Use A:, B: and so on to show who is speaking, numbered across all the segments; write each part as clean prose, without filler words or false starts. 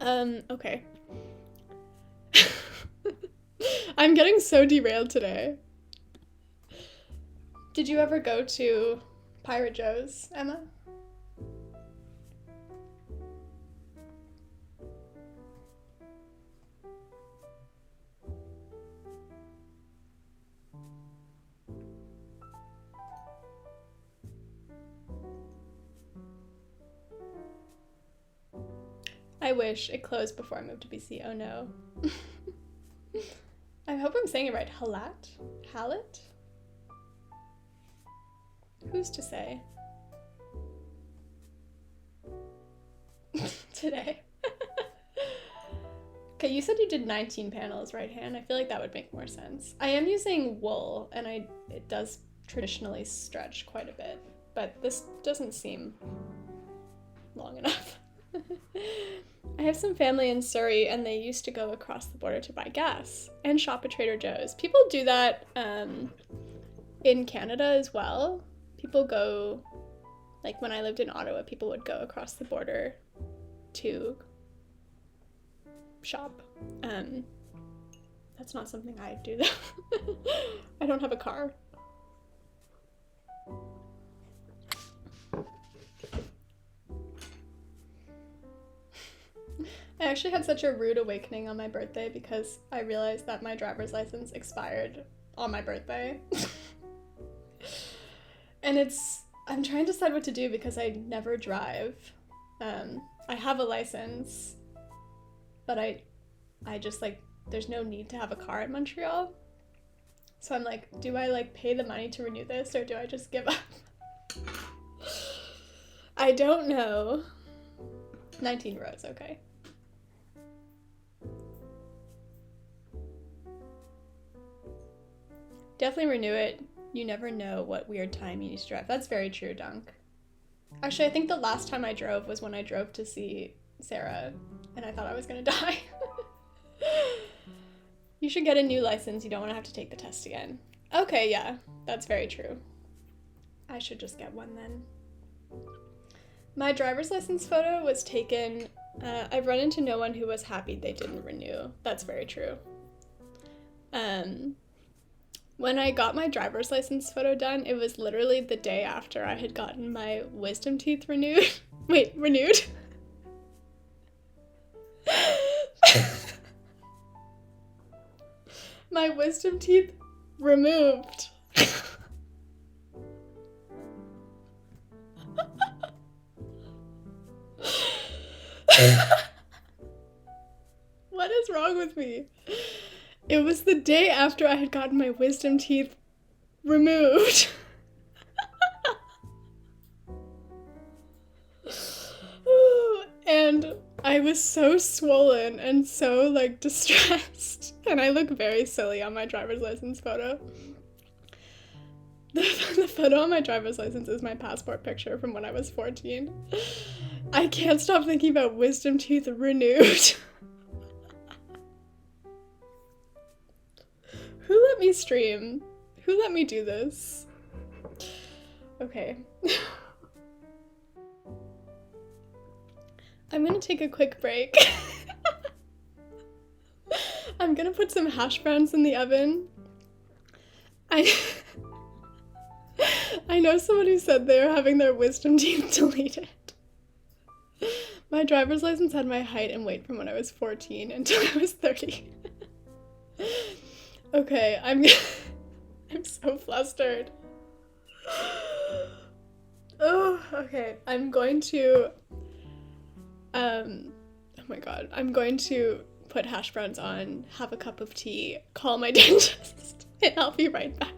A: Okay. I'm getting so derailed today. Did you ever go to Pirate Joe's, Emma? I wish it closed before I moved to BC. Oh no. I hope I'm saying it right. Halat? Hallet? Who's to say? Today. Okay, you said you did 19 panels right hand. I feel like that would make more sense. I am using wool, and it does traditionally stretch quite a bit, but this doesn't seem long enough. I have some family in Surrey, and they used to go across the border to buy gas and shop at Trader Joe's. People do that in Canada as well. People go, like when I lived in Ottawa, people would go across the border to shop. That's not something I do though. I don't have a car. I actually had such a rude awakening on my birthday because I realized that my driver's license expired on my birthday. And I'm trying to decide what to do because I never drive. I have a license, but I just like, there's no need to have a car in Montreal. So I'm like, do I like pay the money to renew this or do I just give up? I don't know. 19 rows, okay. Definitely renew it. You never know what weird time you need to drive. That's very true, Dunk. Actually, I think the last time I drove was when I drove to see Sarah, and I thought I was gonna die. You should get a new license. You don't want to have to take the test again. Okay, yeah, that's very true. I should just get one then. My driver's license photo was taken. I've run into no one who was happy they didn't renew. That's very true. When I got my driver's license photo done, it was literally the day after I had gotten my wisdom teeth renewed. Wait, renewed? My wisdom teeth removed. What is wrong with me? It was the day after I had gotten my wisdom teeth removed. And I was so swollen and so like distressed. And I look very silly on my driver's license photo. The photo on my driver's license is my passport picture from when I was 14. I can't stop thinking about wisdom teeth renewed. Who let me stream? Who let me do this? Okay. I'm gonna take a quick break. I'm gonna put some hash browns in the oven. I know someone who said they were having their wisdom teeth deleted. My driver's license had my height and weight from when I was 14 until I was 30. Okay, I'm so flustered. Oh, okay. I'm going to oh my god. I'm going to put hash browns on, have a cup of tea, call my dentist, and I'll be right back.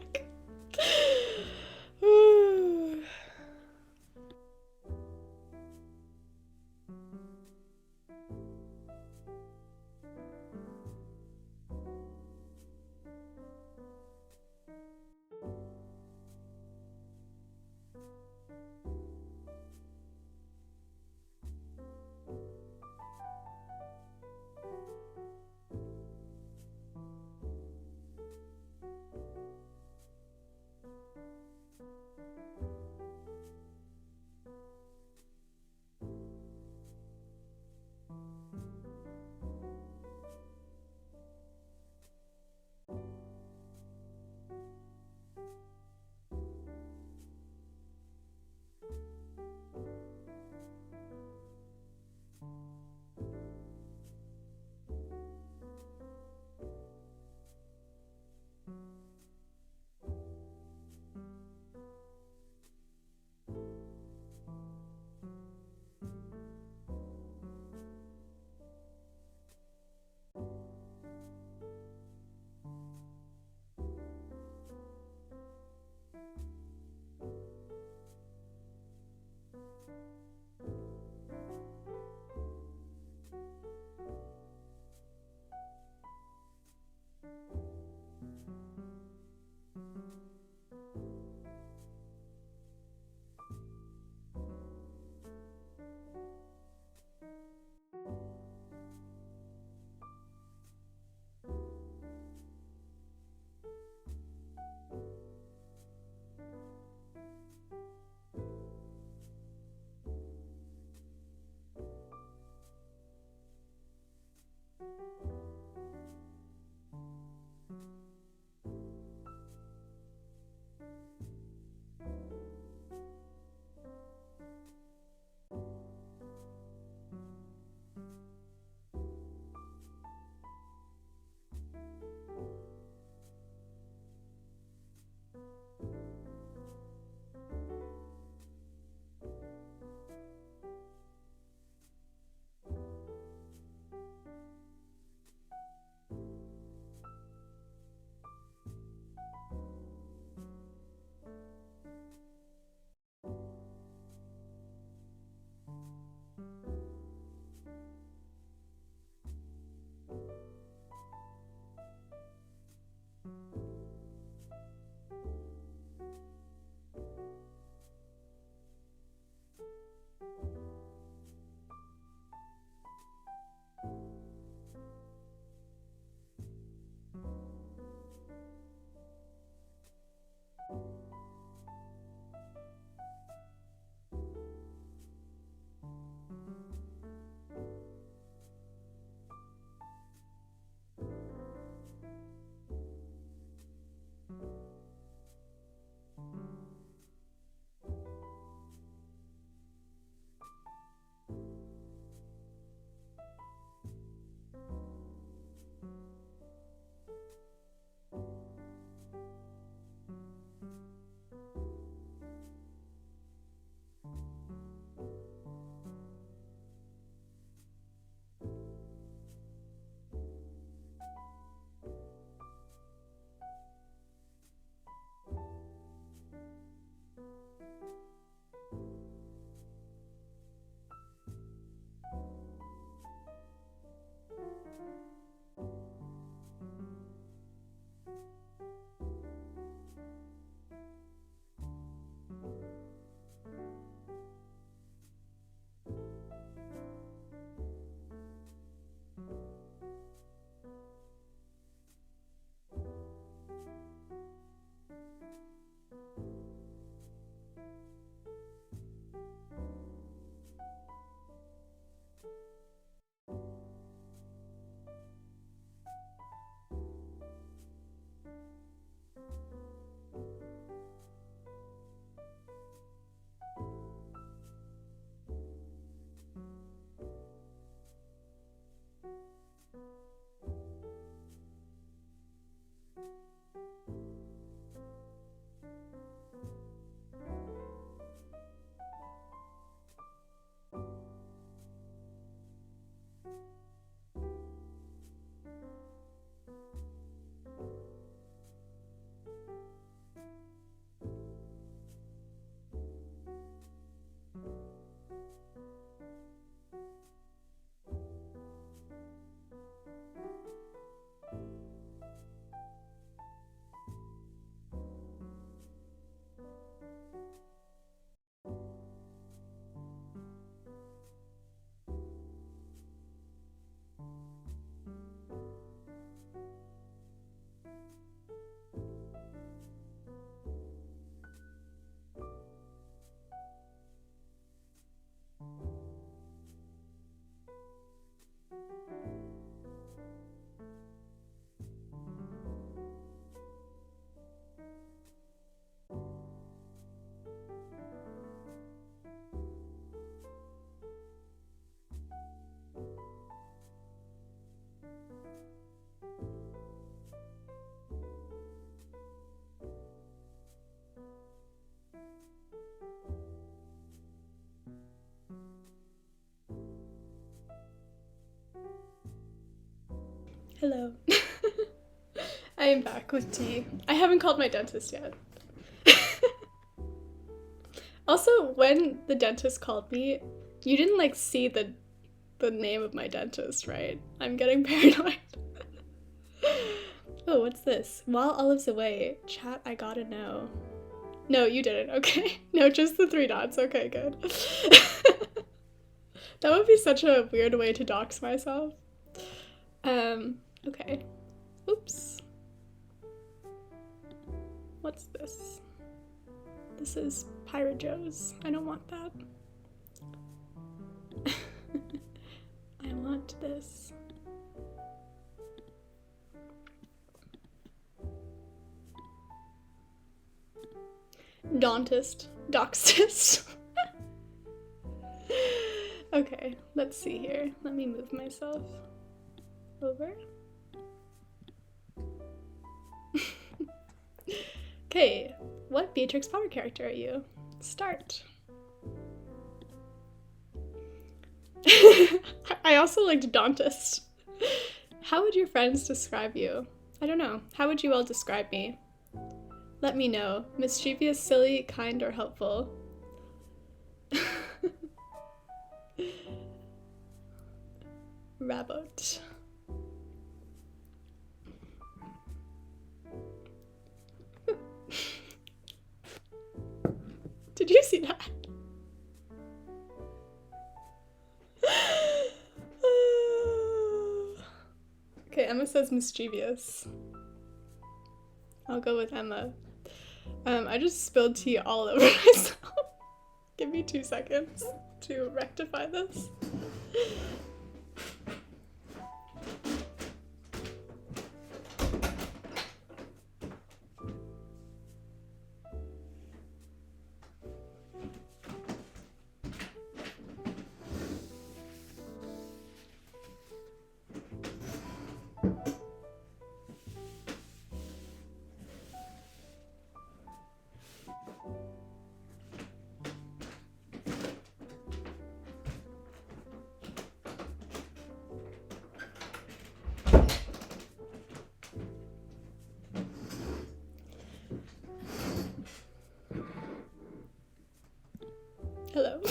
A: Hello. I am back with tea. I haven't called my dentist yet. Also, when the dentist called me, you didn't like see the name of my dentist, right? I'm getting paranoid. Oh, what's this? While Olive's away, chat, I gotta know. No, you didn't. Okay. No, just the 3 dots. Okay, good. That would be such a weird way to dox myself. Okay. Oops. What's this? This is Pirate Joe's. I don't want that. I want this. Dentist. Doxist. Okay, let's see here. Let me move myself over. Okay, what Beatrix Potter character are you? Start. I also liked dentist. How would your friends describe you? I don't know. How would you all describe me? Let me know. Mischievous, silly, kind, or helpful? Rabbit. Did you see that? Okay, Emma says mischievous. I'll go with Emma. I just spilled tea all over myself. Give me 2 seconds to rectify this. Hello.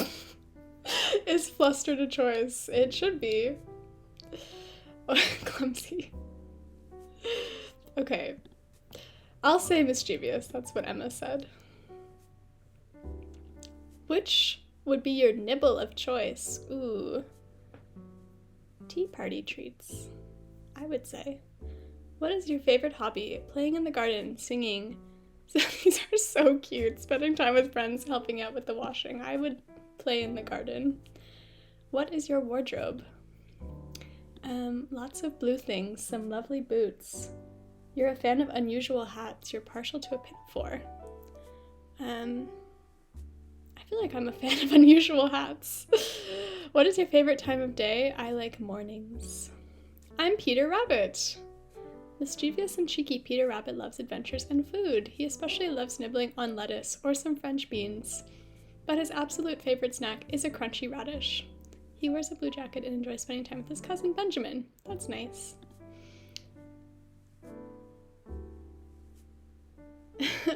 A: Is flustered a choice? It should be. Oh, clumsy. Okay. I'll say mischievous. That's what Emma said. Which would be your nibble of choice? Ooh. Tea party treats, I would say. What is your favorite hobby? Playing in the garden, singing. These are so cute. Spending time with friends, helping out with the washing. I would play in the garden. What is your wardrobe? Lots of blue things, some lovely boots. You're a fan of unusual hats. You're partial to a pinafore. I feel like I'm a fan of unusual hats. What is your favorite time of day? I like mornings. I'm Peter Rabbit. Mischievous and cheeky Peter Rabbit loves adventures and food. He especially loves nibbling on lettuce or some French beans. But his absolute favorite snack is a crunchy radish. He wears a blue jacket and enjoys spending time with his cousin Benjamin. That's nice.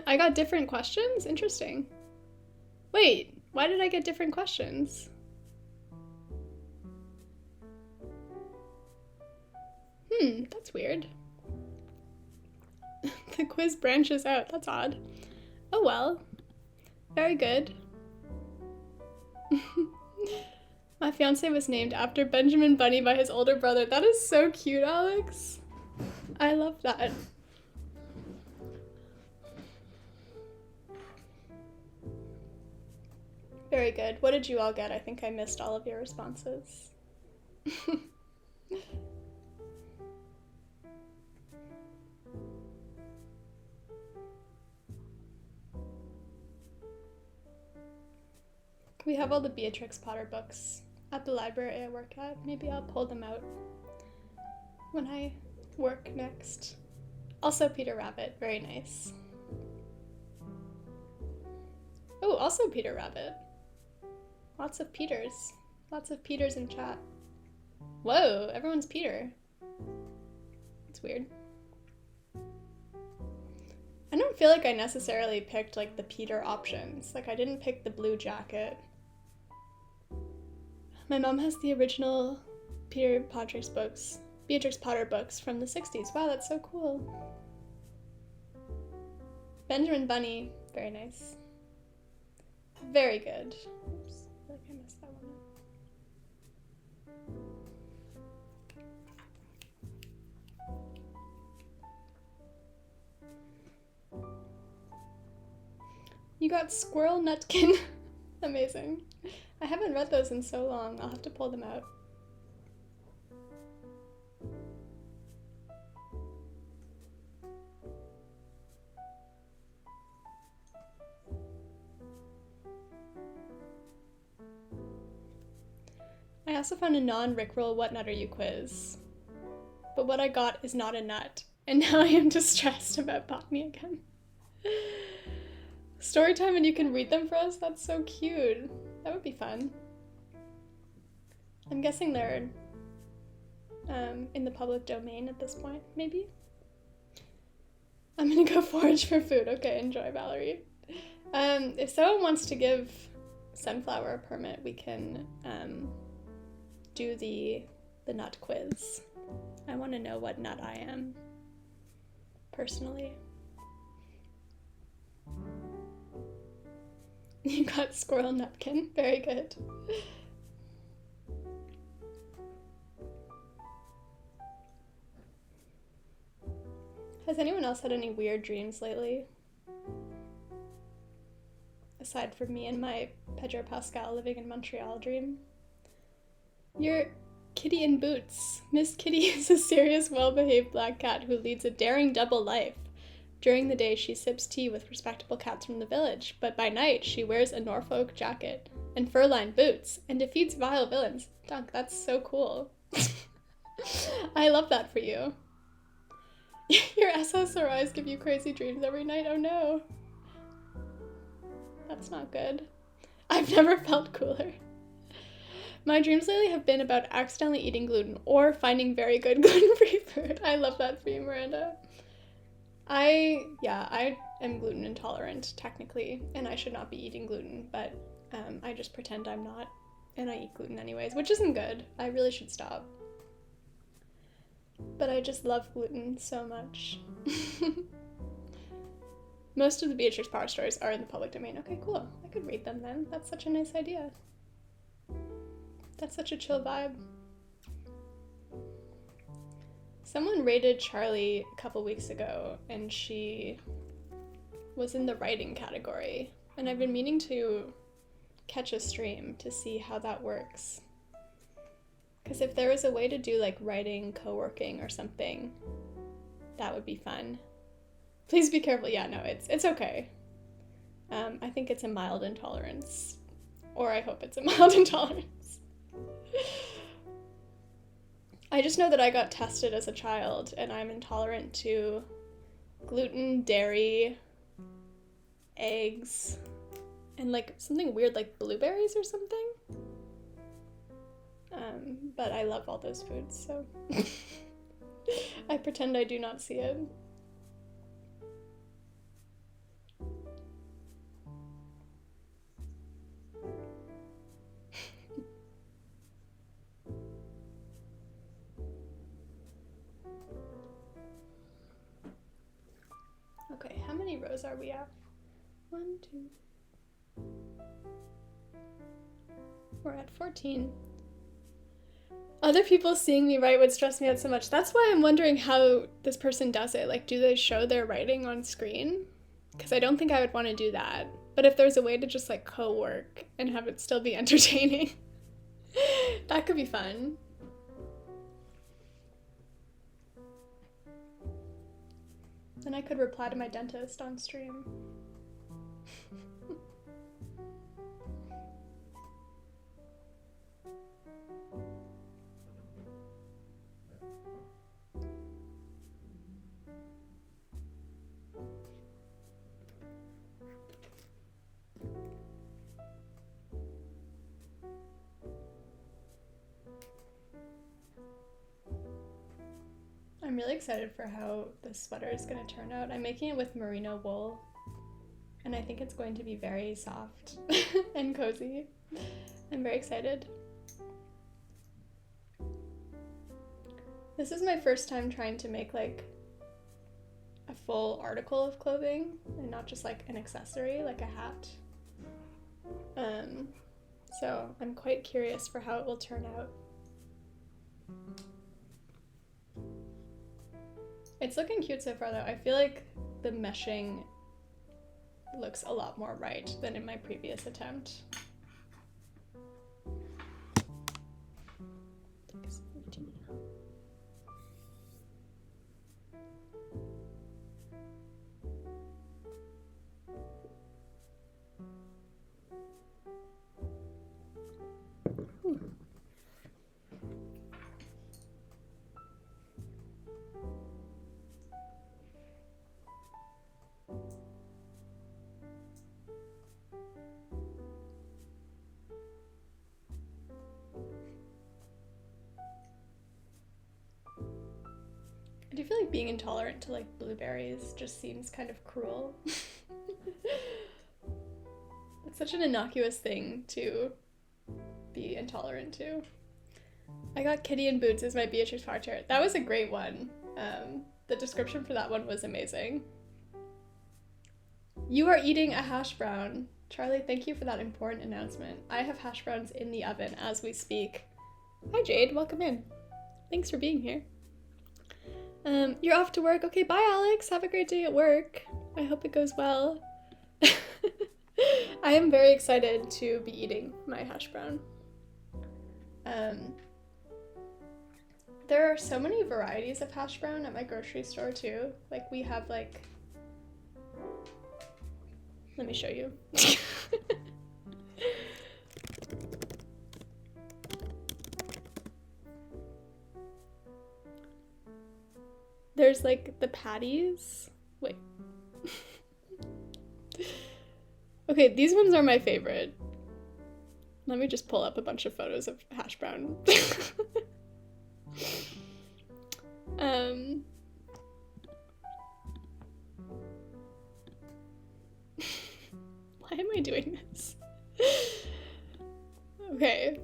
A: I got different questions? Interesting. Wait, why did I get different questions? That's weird. The quiz branches out. That's odd. Oh well. Very good. My fiance was named after Benjamin Bunny by his older brother. That is so cute, Alex. I love that. Very good. What did you all get? I think I missed all of your responses. We have all the Beatrix Potter books at the library I work at. Maybe I'll pull them out when I work next. Also Peter Rabbit, very nice. Oh, also Peter Rabbit. Lots of Peters. Lots of Peters in chat. Whoa, everyone's Peter. That's weird. I don't feel like I necessarily picked like the Peter options. Like I didn't pick the blue jacket. My mom has the original Beatrix Potter books from the 60s. Wow, that's so cool. Benjamin Bunny, very nice. Very good. Oops, I feel like I messed that one up. You got Squirrel Nutkin. Amazing. I haven't read those in so long. I'll have to pull them out. I also found a non-Rickroll What Nut Are You quiz. But what I got is not a nut. And now I am distressed about botany again. Story time and you can read them for us? That's so cute. That would be fun. I'm guessing they're in the public domain at this point, maybe? I'm gonna go forage for food. Okay, enjoy, Valerie. If someone wants to give Sunflower a permit, we can do the nut quiz. I want to know what nut I am, personally. You got Squirrel Nutkin. Very good. Has anyone else had any weird dreams lately? Aside from me and my Pedro Pascal living in Montreal dream. You're Kitty in Boots. Miss Kitty is a serious, well-behaved black cat who leads a daring double life. During the day, she sips tea with respectable cats from the village, but by night, she wears a Norfolk jacket and fur-lined boots and defeats vile villains. Dunk, that's so cool. I love that for you. Your SSRIs give you crazy dreams every night. Oh no. That's not good. I've never felt cooler. My dreams lately have been about accidentally eating gluten or finding very good gluten-free food. I love that for you, Miranda. I am gluten intolerant, technically, and I should not be eating gluten, but I just pretend I'm not, and I eat gluten anyways, which isn't good. I really should stop. But I just love gluten so much. Most of the Beatrix Potter stories are in the public domain. Okay, cool. I could read them then. That's such a nice idea. That's such a chill vibe. Someone rated Charlie a couple weeks ago, and she was in the writing category. And I've been meaning to catch a stream to see how that works. Because if there was a way to do like writing, co-working or something, that would be fun. Please be careful. Yeah, no, it's okay. I think it's a mild intolerance. Or I hope it's a mild intolerance. I just know that I got tested as a child and I'm intolerant to gluten, dairy, eggs, and like something weird like blueberries or something. But I love all those foods, so I pretend I do not see it. Okay, how many rows are we at? 1, 2. We're at 14. Other people seeing me write would stress me out so much. That's why I'm wondering how this person does it. Like, do they show their writing on screen? Because I don't think I would want to do that. But if there's a way to just like co-work and have it still be entertaining, that could be fun. Then I could reply to my dentist on stream. I'm really excited for how this sweater is going to turn out. I'm making it with merino wool, and I think it's going to be very soft and cozy. I'm very excited. This is my first time trying to make like a full article of clothing and not just like an accessory, like a hat. So I'm quite curious for how it will turn out. It's looking cute so far though. I feel like the meshing looks a lot more right than in my previous attempt. I do feel like being intolerant to like blueberries just seems kind of cruel. It's such an innocuous thing to be intolerant to. I got Kitty in Boots as my Beatrix Power Chair. That was a great one. The description for that one was amazing. You are eating a hash brown. Charlie, thank you for that important announcement. I have hash browns in the oven as we speak. Hi Jade, welcome in. Thanks for being here. You're off to work. Okay, bye Alex. Have a great day at work. I hope it goes well. I am very excited to be eating my hash brown. There are so many varieties of hash brown at my grocery store too. Like we have like, let me show you. There's like the patties. Wait. Okay, these ones are my favorite. Let me just pull up a bunch of photos of hash brown. Why am I doing this? Okay.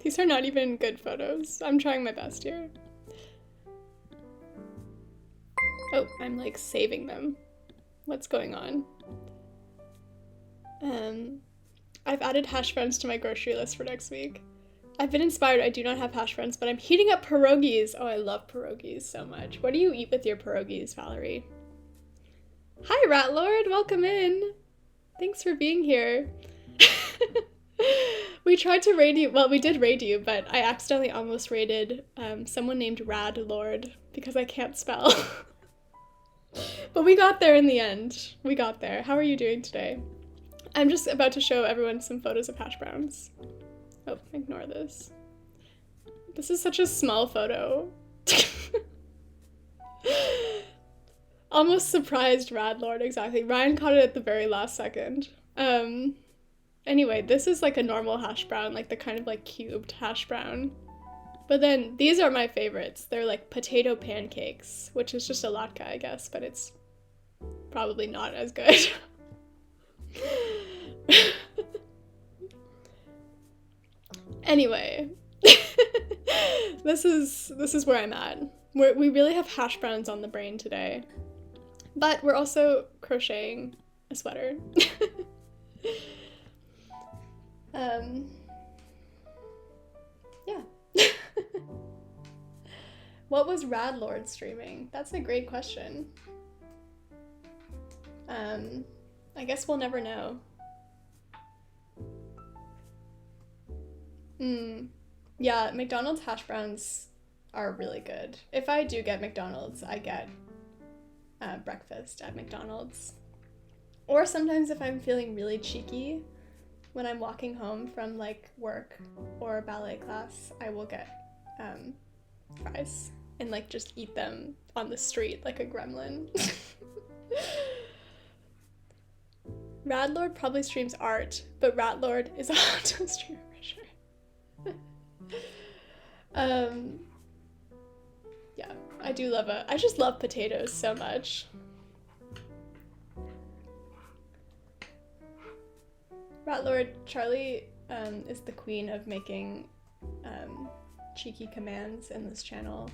A: These are not even good photos. I'm trying my best here. Oh, I'm like saving them. What's going on? I've added hash browns to my grocery list for next week. I've been inspired. I do not have hash browns, but I'm heating up pierogies. Oh, I love pierogies so much. What do you eat with your pierogies, Valerie? Hi, Rat Lord. Welcome in. Thanks for being here. We tried to raid you. Well, we did raid you, but I accidentally almost raided someone named Rad Lord because I can't spell. But we got there in the end. We got there. How are you doing today? I'm just about to show everyone some photos of hash browns. Oh, ignore this. This is such a small photo. Almost surprised Rad Lord, exactly. Ryan caught it at the very last second. Anyway, this is like a normal hash brown, like the kind of like cubed hash brown. But then these are my favorites. They're like potato pancakes, which is just a latke, I guess, but it's probably not as good. Anyway, this is where I'm at. We really have hash browns on the brain today, but we're also crocheting a sweater. Yeah. What was Rad Lord streaming? That's a great question. I guess we'll never know. Yeah, McDonald's hash browns are really good. If I do get McDonald's, I get breakfast at McDonald's. Or sometimes if I'm feeling really cheeky, when I'm walking home from like work or ballet class, I will get fries and like just eat them on the street like a gremlin. Radlord probably streams art, but Ratlord is a hot dog streamer for sure. Um, yeah, I just love potatoes so much. Rat Lord, Charlie is the queen of making cheeky commands in this channel.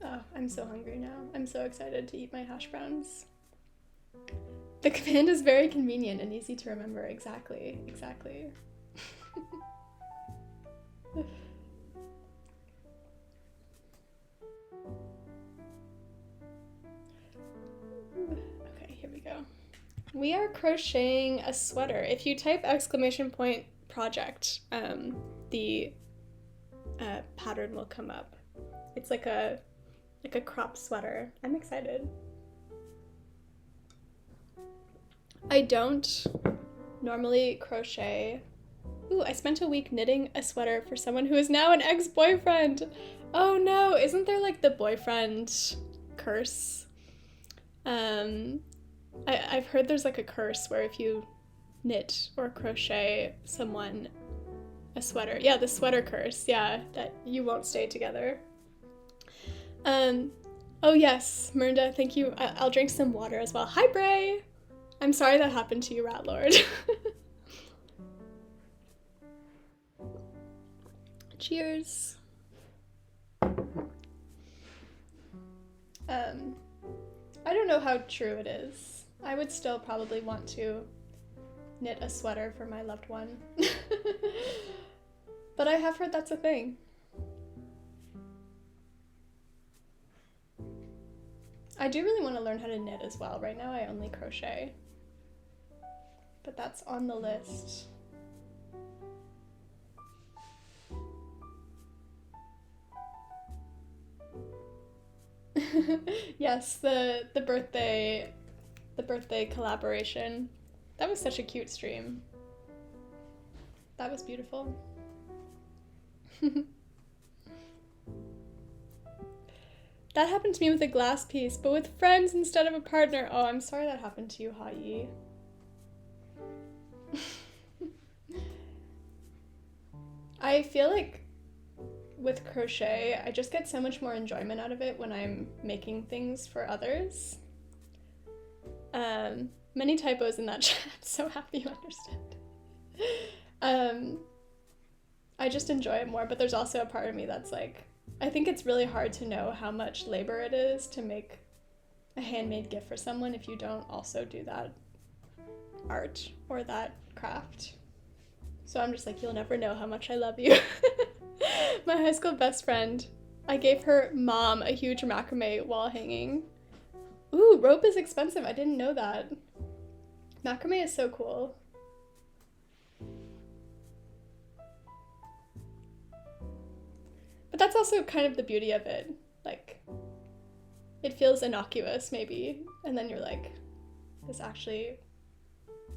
A: Oh, I'm so hungry now. I'm so excited to eat my hash browns. The command is very convenient and easy to remember. Exactly. Okay, here we go. We are crocheting a sweater. If you type !project, the pattern will come up. It's like a crop sweater. I'm excited. I don't normally crochet. Ooh, I spent a week knitting a sweater for someone who is now an ex-boyfriend. Oh no, isn't there like the boyfriend curse? I've heard there's like a curse where if you knit or crochet someone a sweater, yeah, the sweater curse, yeah, that you won't stay together. Oh yes, Myrnda, thank you. I'll drink some water as well. Hi, Bray! I'm sorry that happened to you, Rat Lord. Cheers. I don't know how true it is. I would still probably want to knit a sweater for my loved one. But I have heard that's a thing. I do really want to learn how to knit as well. Right now I only crochet. But that's on the list. Yes, the birthday collaboration. That was such a cute stream. That was beautiful. That happened to me with a glass piece, but with friends instead of a partner. Oh, I'm sorry that happened to you, Ha-Yi. I feel like with crochet, I just get so much more enjoyment out of it when I'm making things for others. Many typos in that chat, so happy you understand. I just enjoy it more, but there's also a part of me that's like, I think it's really hard to know how much labor it is to make a handmade gift for someone if you don't also do that art or that craft. So I'm just like, you'll never know how much I love you. My high school best friend, I gave her mom a huge macrame wall hanging. Ooh, rope is expensive. I didn't know that. Macrame is so cool. But that's also kind of the beauty of it. Like, it feels innocuous maybe, and then you're like, this actually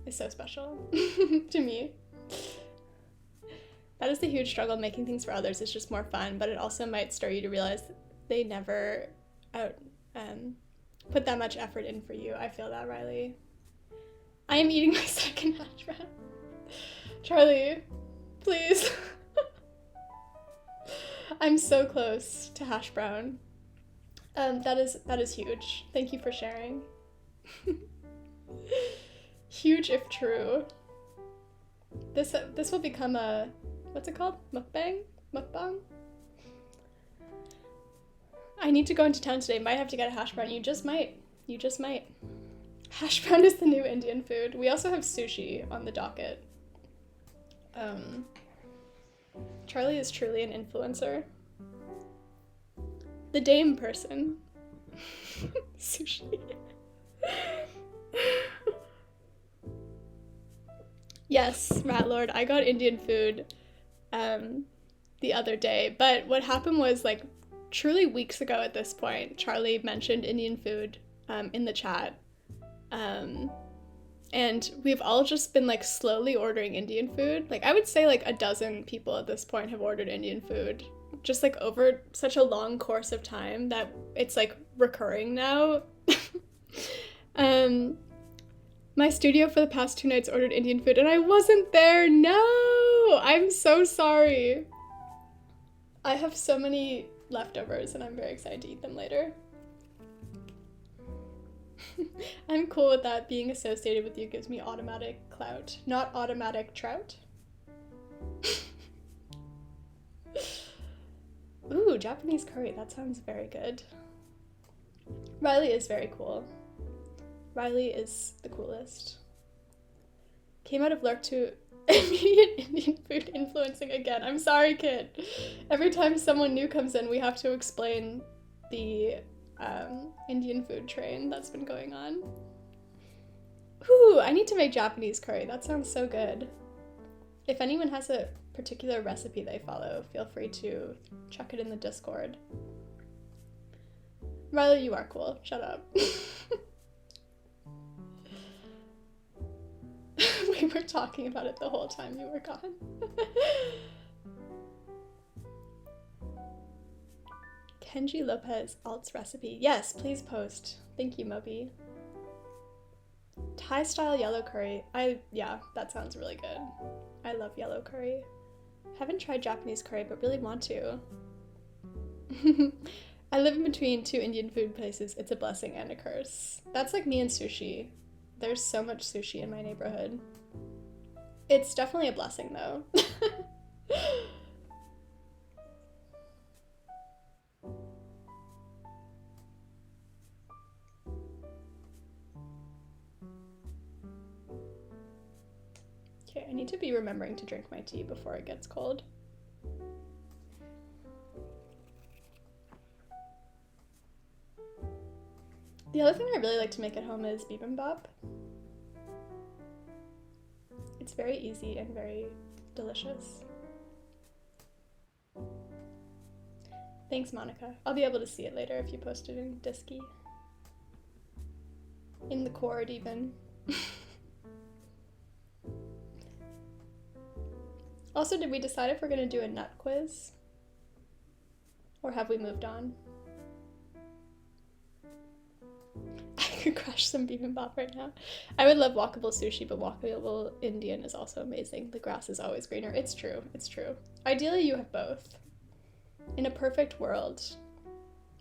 A: is so special to me. That is the huge struggle. Making things for others is just more fun, but it also might start you to realize they never put that much effort in for you. I feel that, Riley. I am eating my second hash brown. Charlie, please. I'm so close to hash brown. That is huge. Thank you for sharing. Huge if true. This will become a, what's it called? Mukbang? Mukbang? I need to go into town today. Might have to get a hash brown. You just might. You just might. Hash brown is the new Indian food. We also have sushi on the docket. Charlie is truly an influencer. The Dame person. Sushi. Yes, Rat Lord, I got Indian food the other day, but what happened was, like, truly weeks ago at this point, Charlie mentioned Indian food in the chat, and we've all just been, like, slowly ordering Indian food. Like, I would say, like, a dozen people at this point have ordered Indian food, just, like, over such a long course of time that it's, like, recurring now. My studio for the past 2 nights ordered Indian food and I wasn't there. No! I'm so sorry. I have so many leftovers and I'm very excited to eat them later. I'm cool with that. Being associated with you gives me automatic clout, not automatic trout. Ooh, Japanese curry. That sounds very good. Riley is very cool. Riley is the coolest. Came out of Lurk to immediate Indian food influencing again. I'm sorry, kid. Every time someone new comes in, we have to explain the Indian food train that's been going on. Ooh, I need to make Japanese curry. That sounds so good. If anyone has a particular recipe they follow, feel free to chuck it in the Discord. Riley, you are cool. Shut up. We were talking about it the whole time you were gone. Kenji Lopez Alt's recipe. Yes, please post. Thank you, Moby. Thai style yellow curry. Yeah, that sounds really good. I love yellow curry. Haven't tried Japanese curry, but really want to. I live in between 2 Indian food places. It's a blessing and a curse. That's like me and sushi. There's so much sushi in my neighborhood. It's definitely a blessing, though. Okay, I need to be remembering to drink my tea before it gets cold. The other thing I really like to make at home is bibimbap. It's very easy and very delicious. Thanks, Monica. I'll be able to see it later if you post it in Disky. In the cord, even. Also, did we decide if we're gonna do a nut quiz? Or have we moved on? I could crush some bibimbap right now. I would love walkable sushi, but walkable Indian is also amazing. The grass is always greener. It's true, it's true. Ideally, you have both. In a perfect world.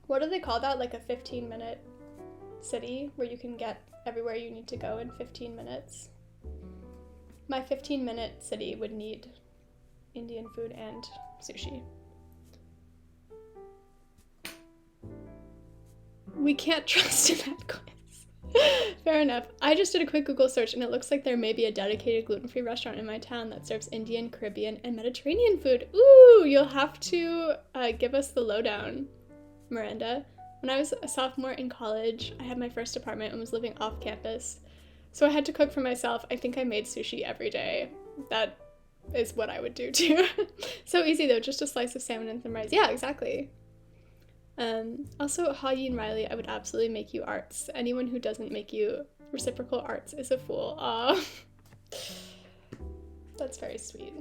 A: What do they call that? Like a 15-minute city where you can get everywhere you need to go in 15 minutes? My 15-minute city would need Indian food and sushi. We can't trust in that quiz. Fair enough. I just did a quick Google search and it looks like there may be a dedicated gluten-free restaurant in my town that serves Indian, Caribbean, and Mediterranean food. Ooh, you'll have to give us the lowdown, Miranda. When I was a sophomore in college, I had my first apartment and was living off campus. So I had to cook for myself. I think I made sushi every day. That is what I would do too. So easy though, just a slice of salmon and some rice. Yeah, exactly. Also, Hayi and Riley, I would absolutely make you arts. Anyone who doesn't make you reciprocal arts is a fool. Aw. That's very sweet.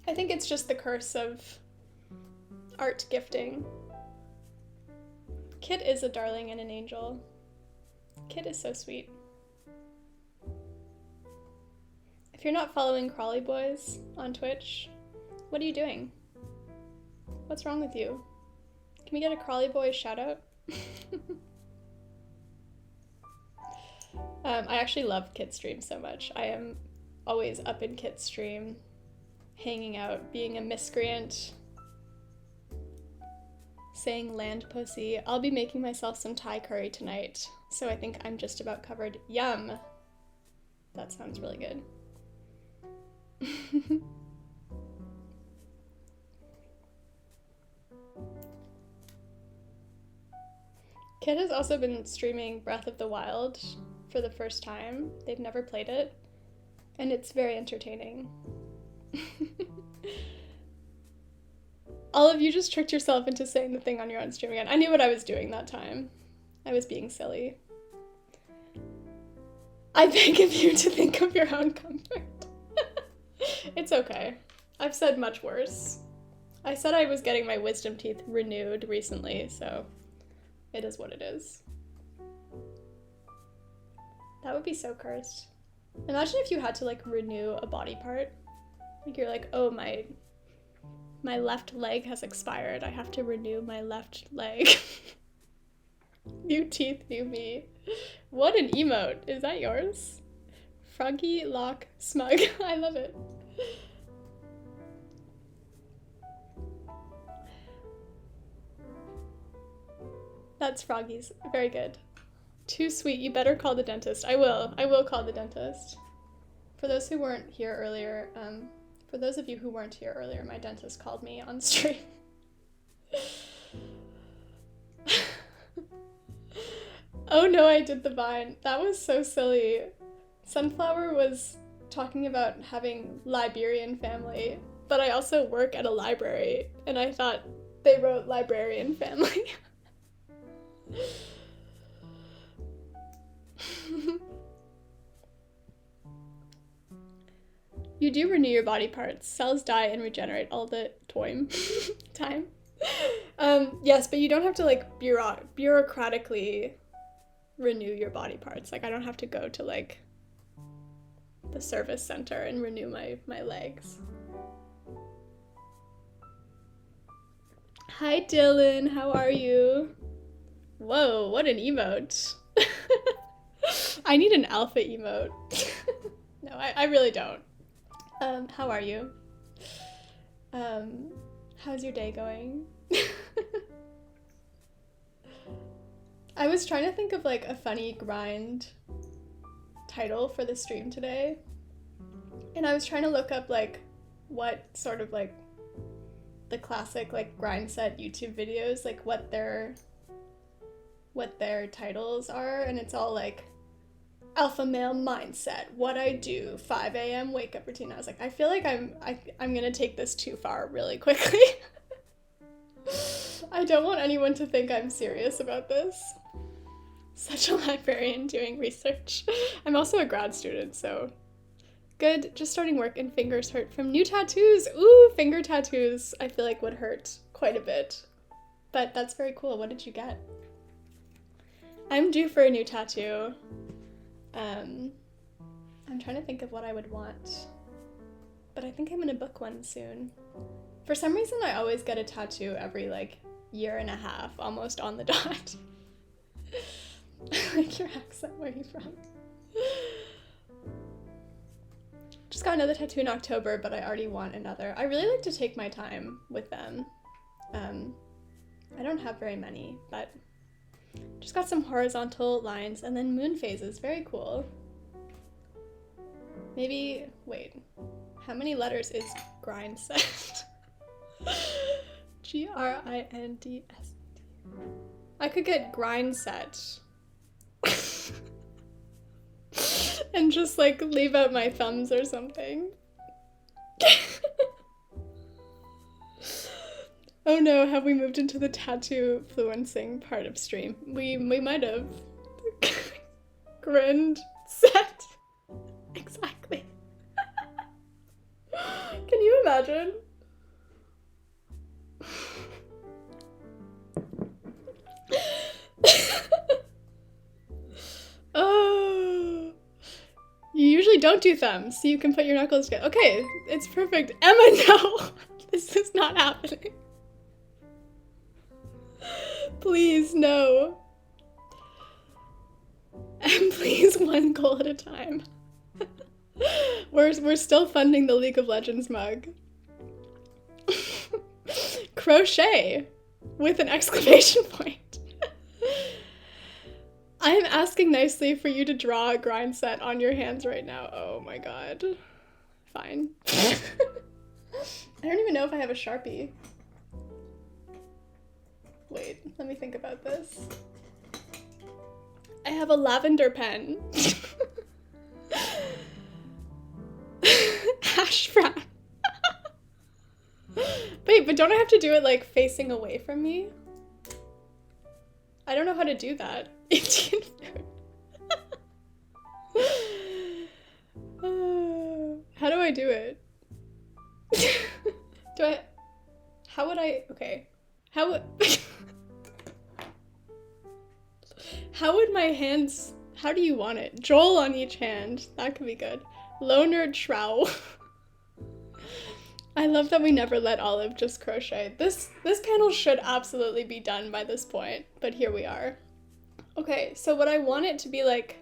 A: I think it's just the curse of art gifting. Kit is a darling and an angel. Kit is so sweet. If you're not following Crawly Boys on Twitch, what are you doing? What's wrong with you? Can we get a Crawly Boy shout out? I actually love Kit's stream so much. I am always up in Kit's stream, hanging out, being a miscreant, saying land pussy. I'll be making myself some Thai curry tonight, so I think I'm just about covered. Yum! That sounds really good. Kid has also been streaming Breath of the Wild for the first time. They've never played it, and it's very entertaining. All of you just tricked yourself into saying the thing on your own stream again. I knew what I was doing that time. I was being silly. I beg of you to think of your own comfort. It's okay. I've said much worse. I said I was getting my wisdom teeth renewed recently, so it is what it is. That would be so cursed. Imagine if you had to like renew a body part. Like you're like, oh, my left leg has expired. I have to renew my left leg. New teeth, new me. What an emote. Is that yours? Froggy Lock Smug. I love it. That's Froggy's. Very good. Too sweet. You better call the dentist. I will. I will call the dentist. For those who weren't here earlier, for those of you who weren't here earlier, my dentist called me on stream. Oh no, I did the Vine. That was so silly. Sunflower was talking about having Liberian family, but I also work at a library, and I thought they wrote librarian family. You do renew your body parts. Cells die and regenerate all the time. Yes, but you don't have to like bureaucratically renew your body parts. Like I don't have to go to like the service center and renew my legs. Hi Dylan, how are you? Whoa, what an emote. I need an alpha emote. No, I really don't. How are you? How's your day going? I was trying to think of like a funny grind title for the stream today. And I was trying to look up like what sort of like the classic like grind set YouTube videos, like what their titles are, and it's all like alpha male mindset, what I do, 5 a.m. wake up routine. I was like, I feel like I'm gonna take this too far really quickly. I don't want anyone to think I'm serious about this. Such a librarian doing research. I'm also a grad student, so good. Just starting work and fingers hurt from new tattoos. Ooh, finger tattoos I feel like would hurt quite a bit. But that's very cool. What did you get? I'm due for a new tattoo. I'm trying to think of what I would want, but I think I'm gonna book one soon. For some reason, I always get a tattoo every like year and a half, almost on the dot. Like your accent, where are you from? Just got another tattoo in October, but I already want another. I really like to take my time with them. I don't have very many, but just got some horizontal lines and then moon phases. Very cool. Maybe, wait, how many letters is grind set? Grinds. I could get grind set. And just like leave out my thumbs or something. Oh no, have we moved into the tattoo fluencing part of stream? We might have. Grind set. Exactly. Can you imagine? Oh. You usually don't do thumbs, so you can put your knuckles together. Okay, it's perfect. Emma, no! This is not happening. Please, no. And please, one goal at a time. We're still funding the League of Legends mug. Crochet with an exclamation point. I'm asking nicely for you to draw a grind set on your hands right now. Oh my god. Fine. I don't even know if I have a Sharpie. Wait, let me think about this. I have a lavender pen. Hash brown. Wait, but don't I have to do it like facing away from me? I don't know how to do that. Indian food. How do I do it? How would I, okay. How would my hands How do you want it? Joel on each hand. That could be good. Loner trow. I love that we never let Olive just crochet. This panel should absolutely be done by this point, but here we are. Okay, so what I want it to be like,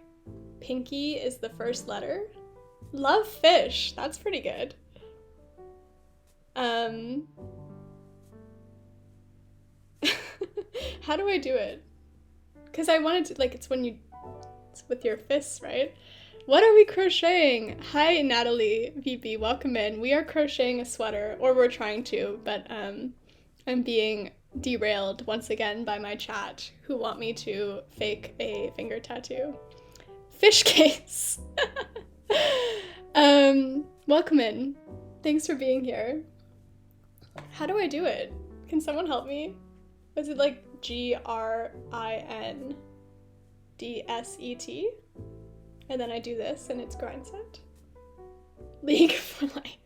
A: pinky is the first letter. Love fish. That's pretty good. How do I do it? Because I wanted to, like, it's with your fists, right? What are we crocheting? Hi, Natalie VB, welcome in. We are crocheting a sweater, or we're trying to, but I'm being derailed once again by my chat, who want me to fake a finger tattoo. Fish case. Welcome in. Thanks for being here. How do I do it? Can someone help me? Is it like GRINDSET? And then I do this and it's grind set? League for life.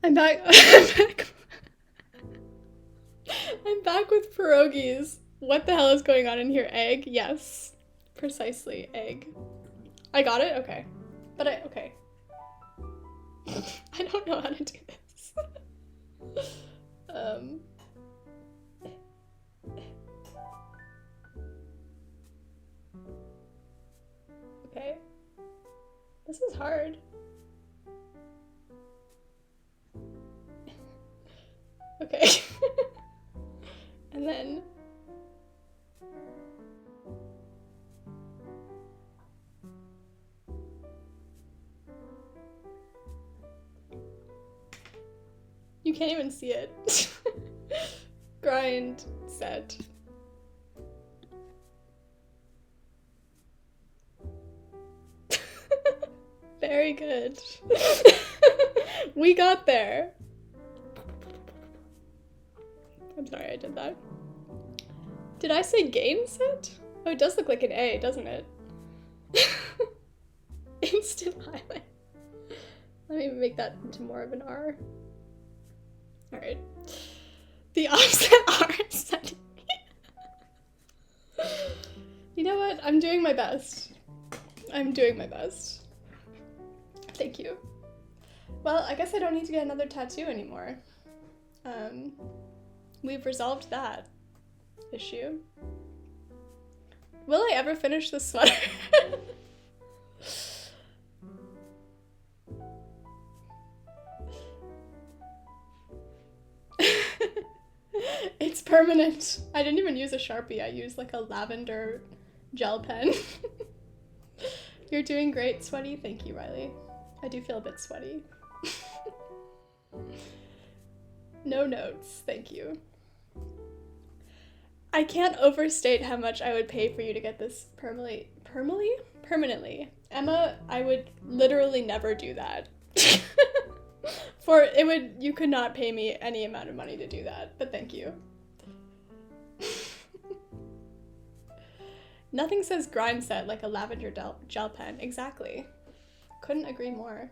A: I'm back. I'm back with pierogies. What the hell is going on in here? Egg? Yes. Precisely. Egg. I got it? Okay. But okay. I don't know how to do this. Okay. This is hard. Okay. And then you can't even see it. Grind set. Very good. We got there. I'm sorry I did that. Did I say game set? Oh, it does look like an A, doesn't it? Instant highlight. Let me make that into more of an R. Alright. The offset R setting. You know what? I'm doing my best. I'm doing my best. Thank you. Well, I guess I don't need to get another tattoo anymore. We've resolved that issue. Will I ever finish this sweater? It's permanent. I didn't even use a Sharpie. I used like a lavender gel pen. You're doing great, Sweaty. Thank you, Riley. I do feel a bit sweaty. No notes. Thank you. I can't overstate how much I would pay for you to get this permanently. Emma, I would literally never do that. You could not pay me any amount of money to do that, but thank you. Nothing says grind set like a lavender gel pen. Exactly. Couldn't agree more.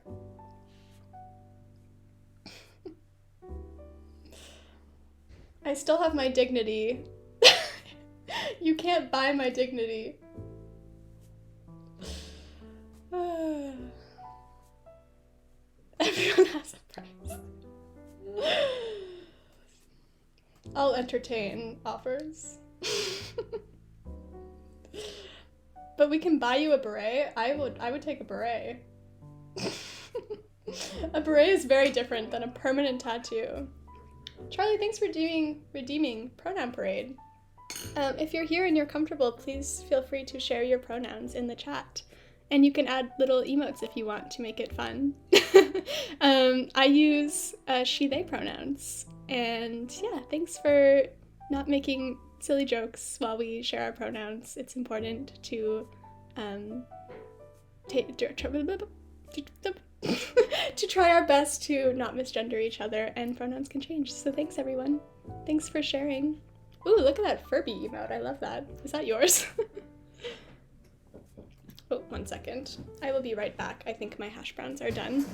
A: I still have my dignity. You can't buy my dignity. Everyone has a price. I'll entertain offers. But we can buy you a beret. I would take a beret. A beret is very different than a permanent tattoo. Charlie, thanks for redeeming Pronoun Parade. If you're here and you're comfortable, please feel free to share your pronouns in the chat. And you can add little emotes if you want to make it fun. I use she, they pronouns. And yeah, thanks for not making silly jokes while we share our pronouns. It's important to to try our best to not misgender each other, and pronouns can change. So thanks, everyone. Thanks for sharing. Ooh, look at that Furby emote. I love that. Is that yours? Oh, 1 second. I will be right back. I think my hash browns are done.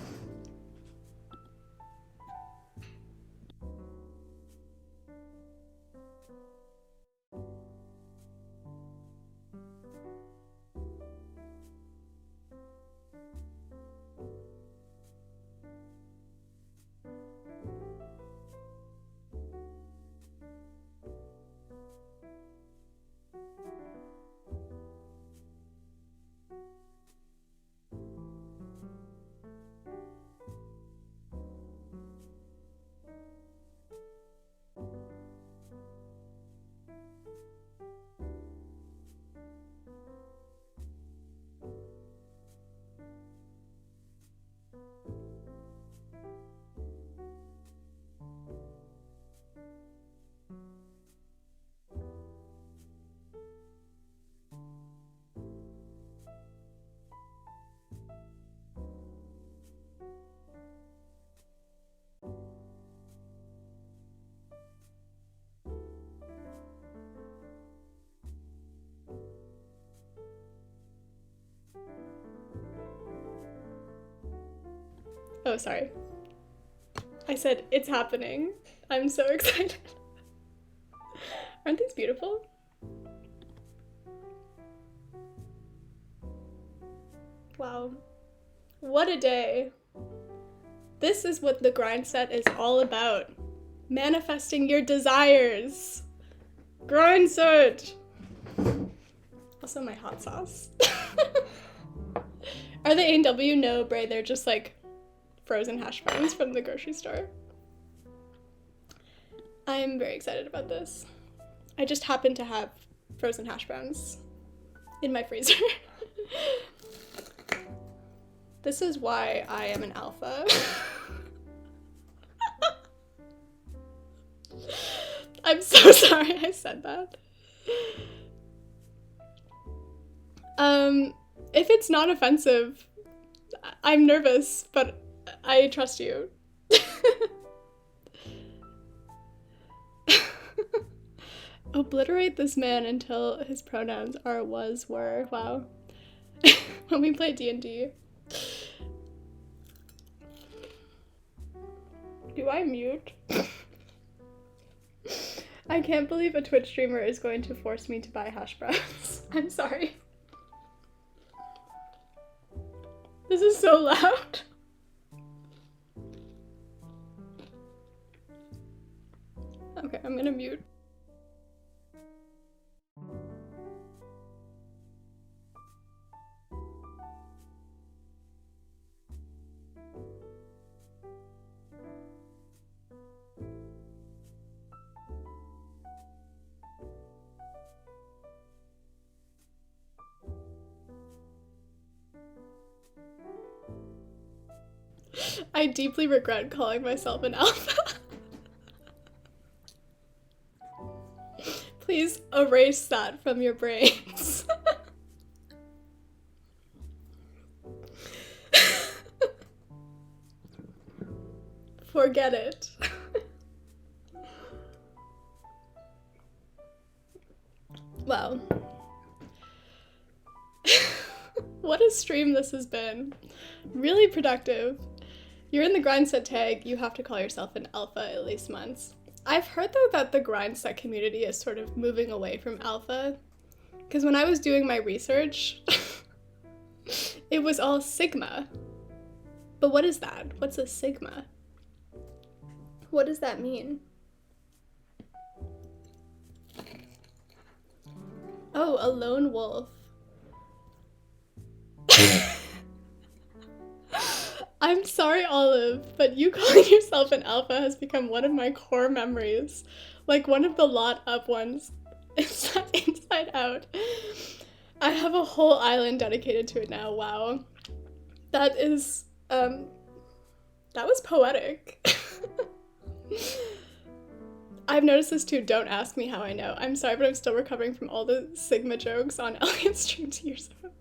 A: Oh, sorry. I said, it's happening. I'm so excited. Aren't these beautiful? Wow. What a day. This is what the grind set is all about. Manifesting your desires. Grind set. Also my hot sauce. Are they A&W? No, Bray, they're just like frozen hash browns from the grocery store. I'm very excited about this. I just happen to have frozen hash browns in my freezer. This is why I am an alpha. I'm so sorry I said that. If it's not offensive, I'm nervous, but I trust you. Obliterate this man until his pronouns are, was, were. Wow. When we play D&D. Do I mute? I can't believe a Twitch streamer is going to force me to buy hash browns. I'm sorry. This is so loud. Okay, I'm gonna mute. I deeply regret calling myself an alpha. Please erase that from your brains. Forget it. Wow. What a stream this has been. Really productive. You're in the grind set tag, you have to call yourself an alpha at least once. I've heard though that the grind set community is sort of moving away from alpha. Because when I was doing my research, it was all sigma. But what is that? What's a sigma? What does that mean? Oh, a lone wolf. I'm sorry, Olive, but you calling yourself an alpha has become one of my core memories. Like one of the lot up ones. Inside Out. I have a whole island dedicated to it now. Wow. That is, that was poetic. I've noticed this too. Don't ask me how I know. I'm sorry, but I'm still recovering from all the Sigma jokes on Elliot's stream 2 years ago.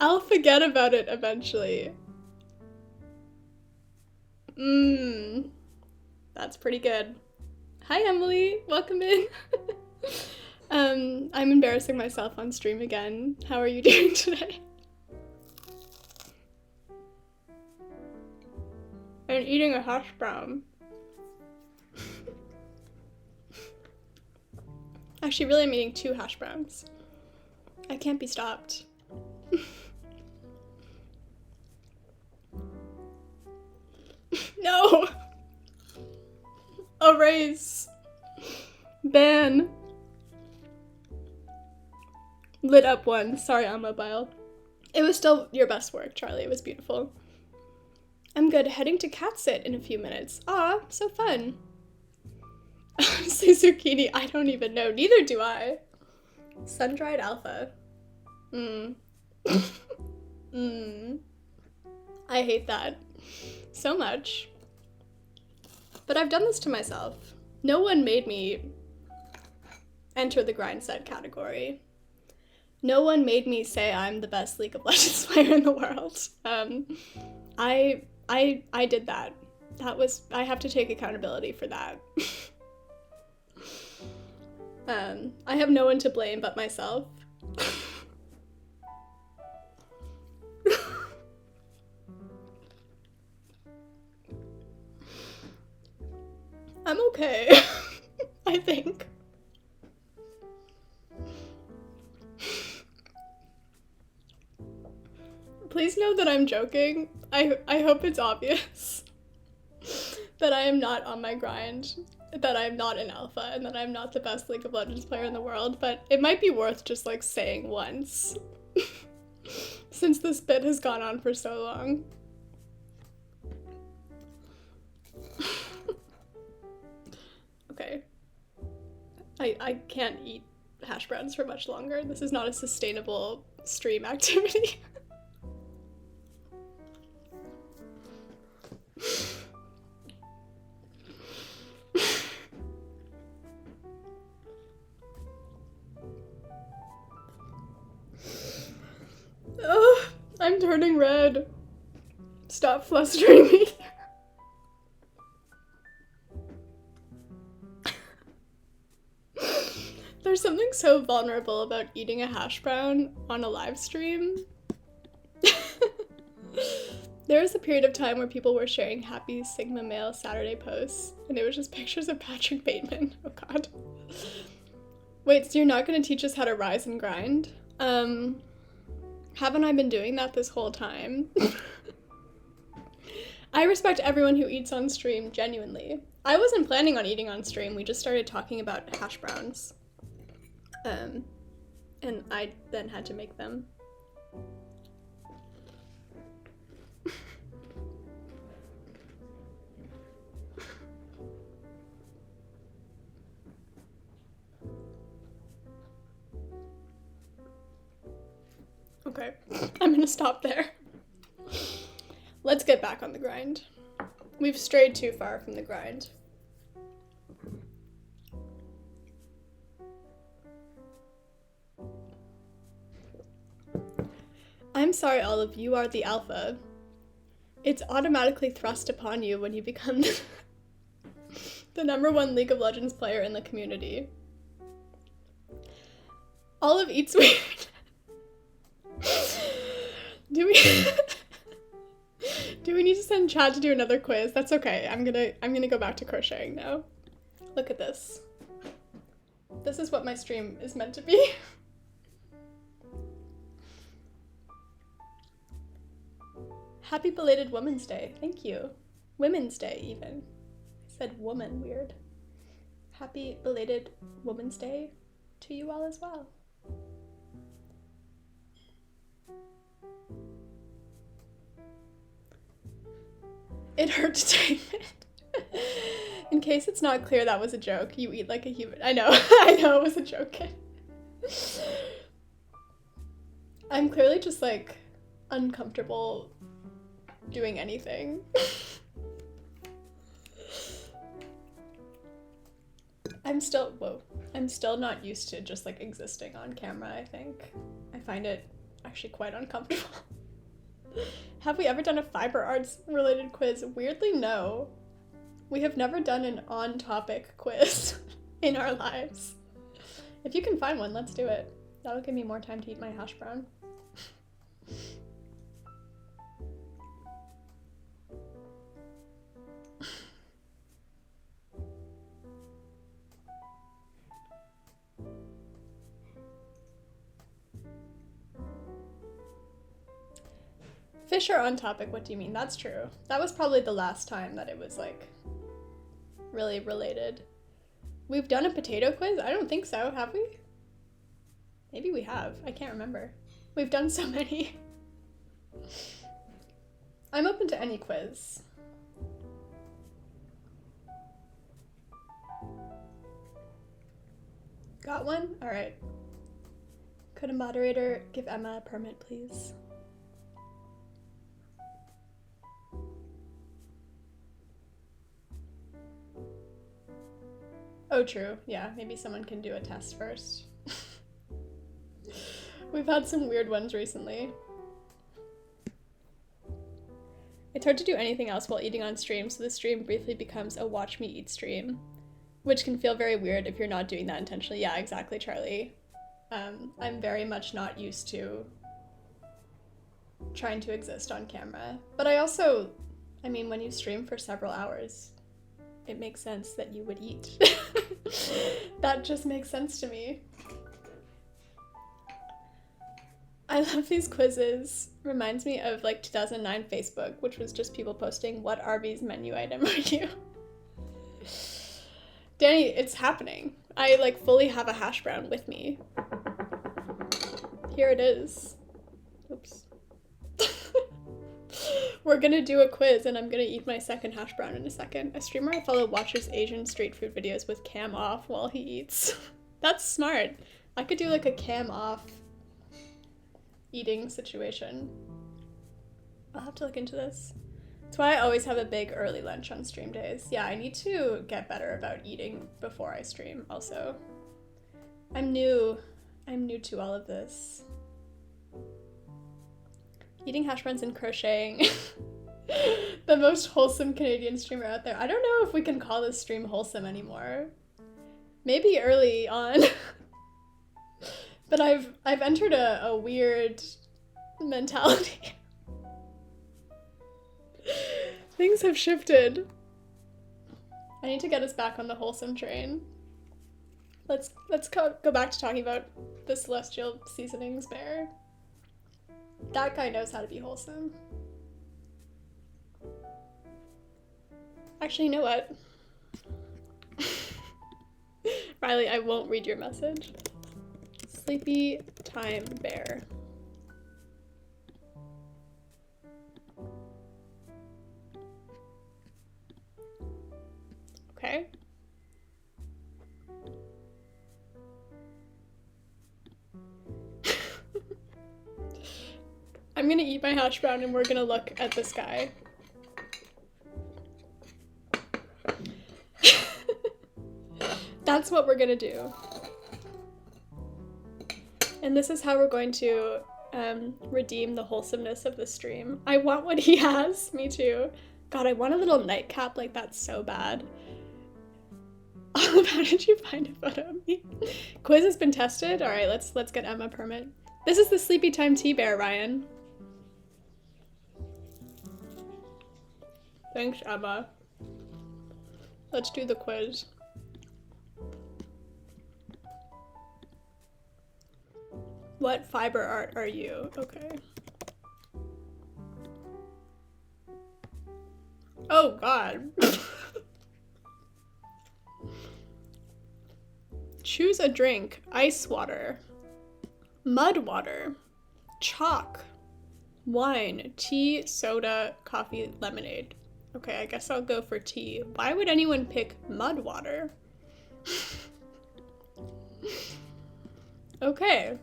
A: I'll forget about it eventually. That's pretty good. Hi, Emily. Welcome in. I'm embarrassing myself on stream again. How are you doing today? I'm eating a hash brown. Actually, really, I'm eating 2 hash browns. I can't be stopped. No! Erase. Ban. Lit up one. Sorry, I'm mobile. It was still your best work, Charlie. It was beautiful. I'm good. Heading to cat sit in a few minutes. Aw, so fun. Honestly, zucchini, I don't even know. Neither do I. Sun-dried alpha. I hate that so much. But I've done this to myself. No one made me enter the grind set category. No one made me say I'm the best League of Legends player in the world. I did that. I have to take accountability for that. I have no one to blame but myself. I'm okay. I think. Please know that I'm joking. I hope it's obvious that I am not on my grind, that I'm not an alpha, and that I'm not the best League of Legends player in the world, but it might be worth just like saying once since this bit has gone on for so long. Okay. I can't eat hash browns for much longer. This is not a sustainable stream activity. Oh, I'm turning red. Stop flustering me. There's something so vulnerable about eating a hash brown on a live stream. There was a period of time where people were sharing happy Sigma male Saturday posts, and it was just pictures of Patrick Bateman. Oh god. Wait, so you're not going to teach us how to rise and grind? Haven't I been doing that this whole time? I respect everyone who eats on stream, genuinely. I wasn't planning on eating on stream, we just started talking about hash browns. And I then had to make them. Okay, I'm gonna stop there. Let's get back on the grind. We've strayed too far from the grind. I'm sorry, Olive, you are the alpha. It's automatically thrust upon you when you become the #1 League of Legends player in the community. Olive eats weird. Do we need to send Chad to do another quiz? That's okay. I'm gonna go back to crocheting now. Look at this. This is what my stream is meant to be. Happy belated Women's Day. Thank you. Women's Day, even. I said woman, weird. Happy belated Women's Day to you all as well. It hurt to type it. In case it's not clear, that was a joke. You eat like a human. I know. I know it was a joke, kid. I'm clearly just like uncomfortable doing anything. I'm still not used to just like existing on camera, I think. I find it actually quite uncomfortable. Have we ever done a fiber arts related quiz? Weirdly, no. We have never done an on-topic quiz in our lives. If you can find one, let's do it. That'll give me more time to eat my hash brown. Fish are on topic, what do you mean? That's true. That was probably the last time that it was like really related. We've done a potato quiz? I don't think so, have we? Maybe we have, I can't remember. We've done so many. I'm open to any quiz. Got one? All right. Could a moderator give Emma a permit, please? Oh, true. Yeah, maybe someone can do a test first. We've had some weird ones recently. It's hard to do anything else while eating on stream, so the stream briefly becomes a watch me eat stream, which can feel very weird if you're not doing that intentionally. Yeah, exactly, Charlie. I'm very much not used to trying to exist on camera. But I also, I mean, when you stream for several hours, it makes sense that you would eat. That just makes sense to me. I love these quizzes. Reminds me of like 2009 Facebook, which was just people posting, what Arby's menu item are you? Danny, it's happening. I like fully have a hash brown with me. Here it is. Oops. We're gonna do a quiz and I'm gonna eat my second hash brown in a second. A streamer I follow watches Asian street food videos with cam off while he eats. That's smart. I could do like a cam off eating situation. I'll have to look into this. That's why I always have a big early lunch on stream days. Yeah, I need to get better about eating before I stream also. I'm new to all of this. Eating hash browns and crocheting. The most wholesome Canadian streamer out there. I don't know if we can call this stream wholesome anymore. Maybe early on. But I've entered a weird mentality. Things have shifted. I need to get us back on the wholesome train. Let's go back to talking about the Celestial Seasonings bear. That guy knows how to be wholesome. Actually, you know what? Riley, I won't read your message. Sleepy time bear. Okay. I'm gonna eat my hash brown and we're gonna look at this guy. That's what we're gonna do. And this is how we're going to redeem the wholesomeness of the stream. I want what he has. Me too. God, I want a little nightcap like that so bad. How did you find a photo of me? Quiz has been tested. All right, let's get Emma a permit. This is the Sleepy Time Tea Bear, Ryan. Thanks, Emma. Let's do the quiz. What fiber art are you? Okay. Oh, God. Choose a drink. Ice water. Mud water. Chalk. Wine. Tea, soda, coffee, lemonade. Okay, I guess I'll go for tea. Why would anyone pick mud water? Okay.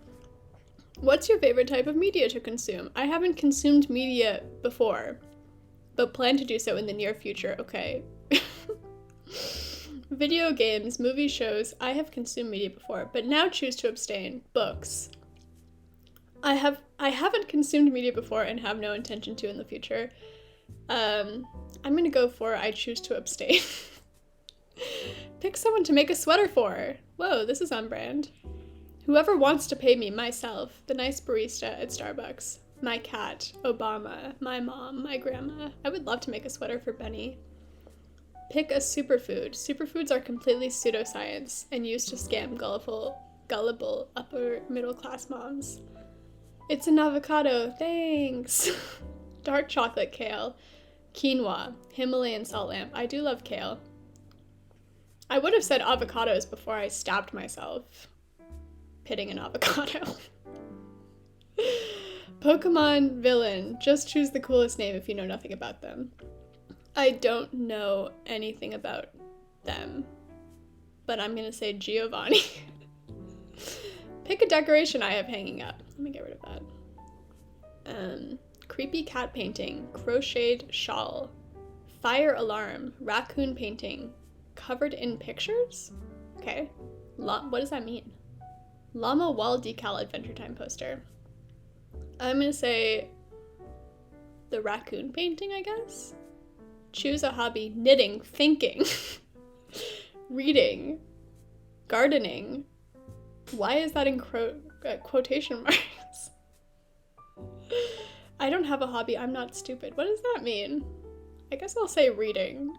A: What's your favorite type of media to consume? I haven't consumed media before, but plan to do so in the near future. Okay. Video games, movie shows. I have consumed media before, but now choose to abstain. Books. I haven't consumed media before and have no intention to in the future. I'm gonna go for I choose to abstain. Pick someone to make a sweater for. Whoa, this is on brand. Whoever wants to pay me, myself, the nice barista at Starbucks, my cat, Obama, my mom, my grandma. I would love to make a sweater for Benny. Pick a superfood. Superfoods are completely pseudoscience and used to scam gullible upper middle class moms. It's an avocado, thanks. Dark chocolate kale, quinoa, Himalayan salt lamp. I do love kale. I would have said avocados before I stabbed myself pitting an avocado. Pokemon villain. Just choose the coolest name if you know nothing about them. I don't know anything about them, but I'm gonna say Giovanni. Pick a decoration I have hanging up. Let me get rid of that. Creepy cat painting, crocheted shawl, fire alarm, raccoon painting, covered in pictures? Okay. What does that mean? Llama wall decal Adventure Time poster. I'm gonna say the raccoon painting, I guess? Choose a hobby. Knitting, thinking, reading, gardening. Why is that in quotation marks? I don't have a hobby. I'm not stupid. What does that mean? I guess I'll say reading.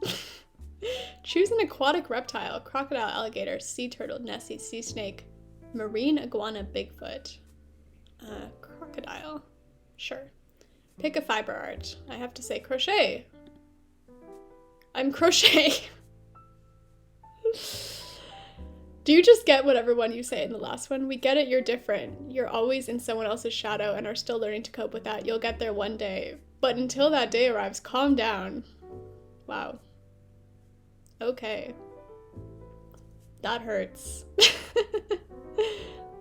A: Choose an aquatic reptile: crocodile, alligator, sea turtle, nessie, sea snake, marine iguana, Bigfoot. Crocodile. Sure. Pick a fiber art. I have to say crochet. I'm crochet. Do you just get whatever one you say in the last one? We get it, you're different. You're always in someone else's shadow and are still learning to cope with that. You'll get there one day. But until that day arrives, calm down. Wow. Okay. That hurts.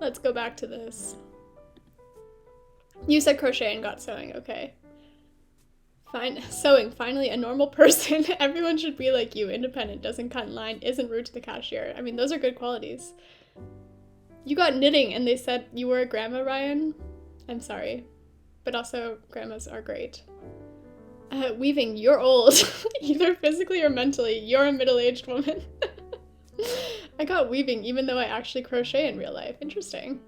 A: Let's go back to this. You said crochet and got sewing, okay. Fine. Sewing, finally a normal person. Everyone should be like you. Independent, doesn't cut in line, isn't rude to the cashier. I mean, those are good qualities. You got knitting and they said you were a grandma, Ryan? I'm sorry. But also, grandmas are great. Weaving, you're old. Either physically or mentally. You're a middle-aged woman. I got weaving even though I actually crochet in real life. Interesting.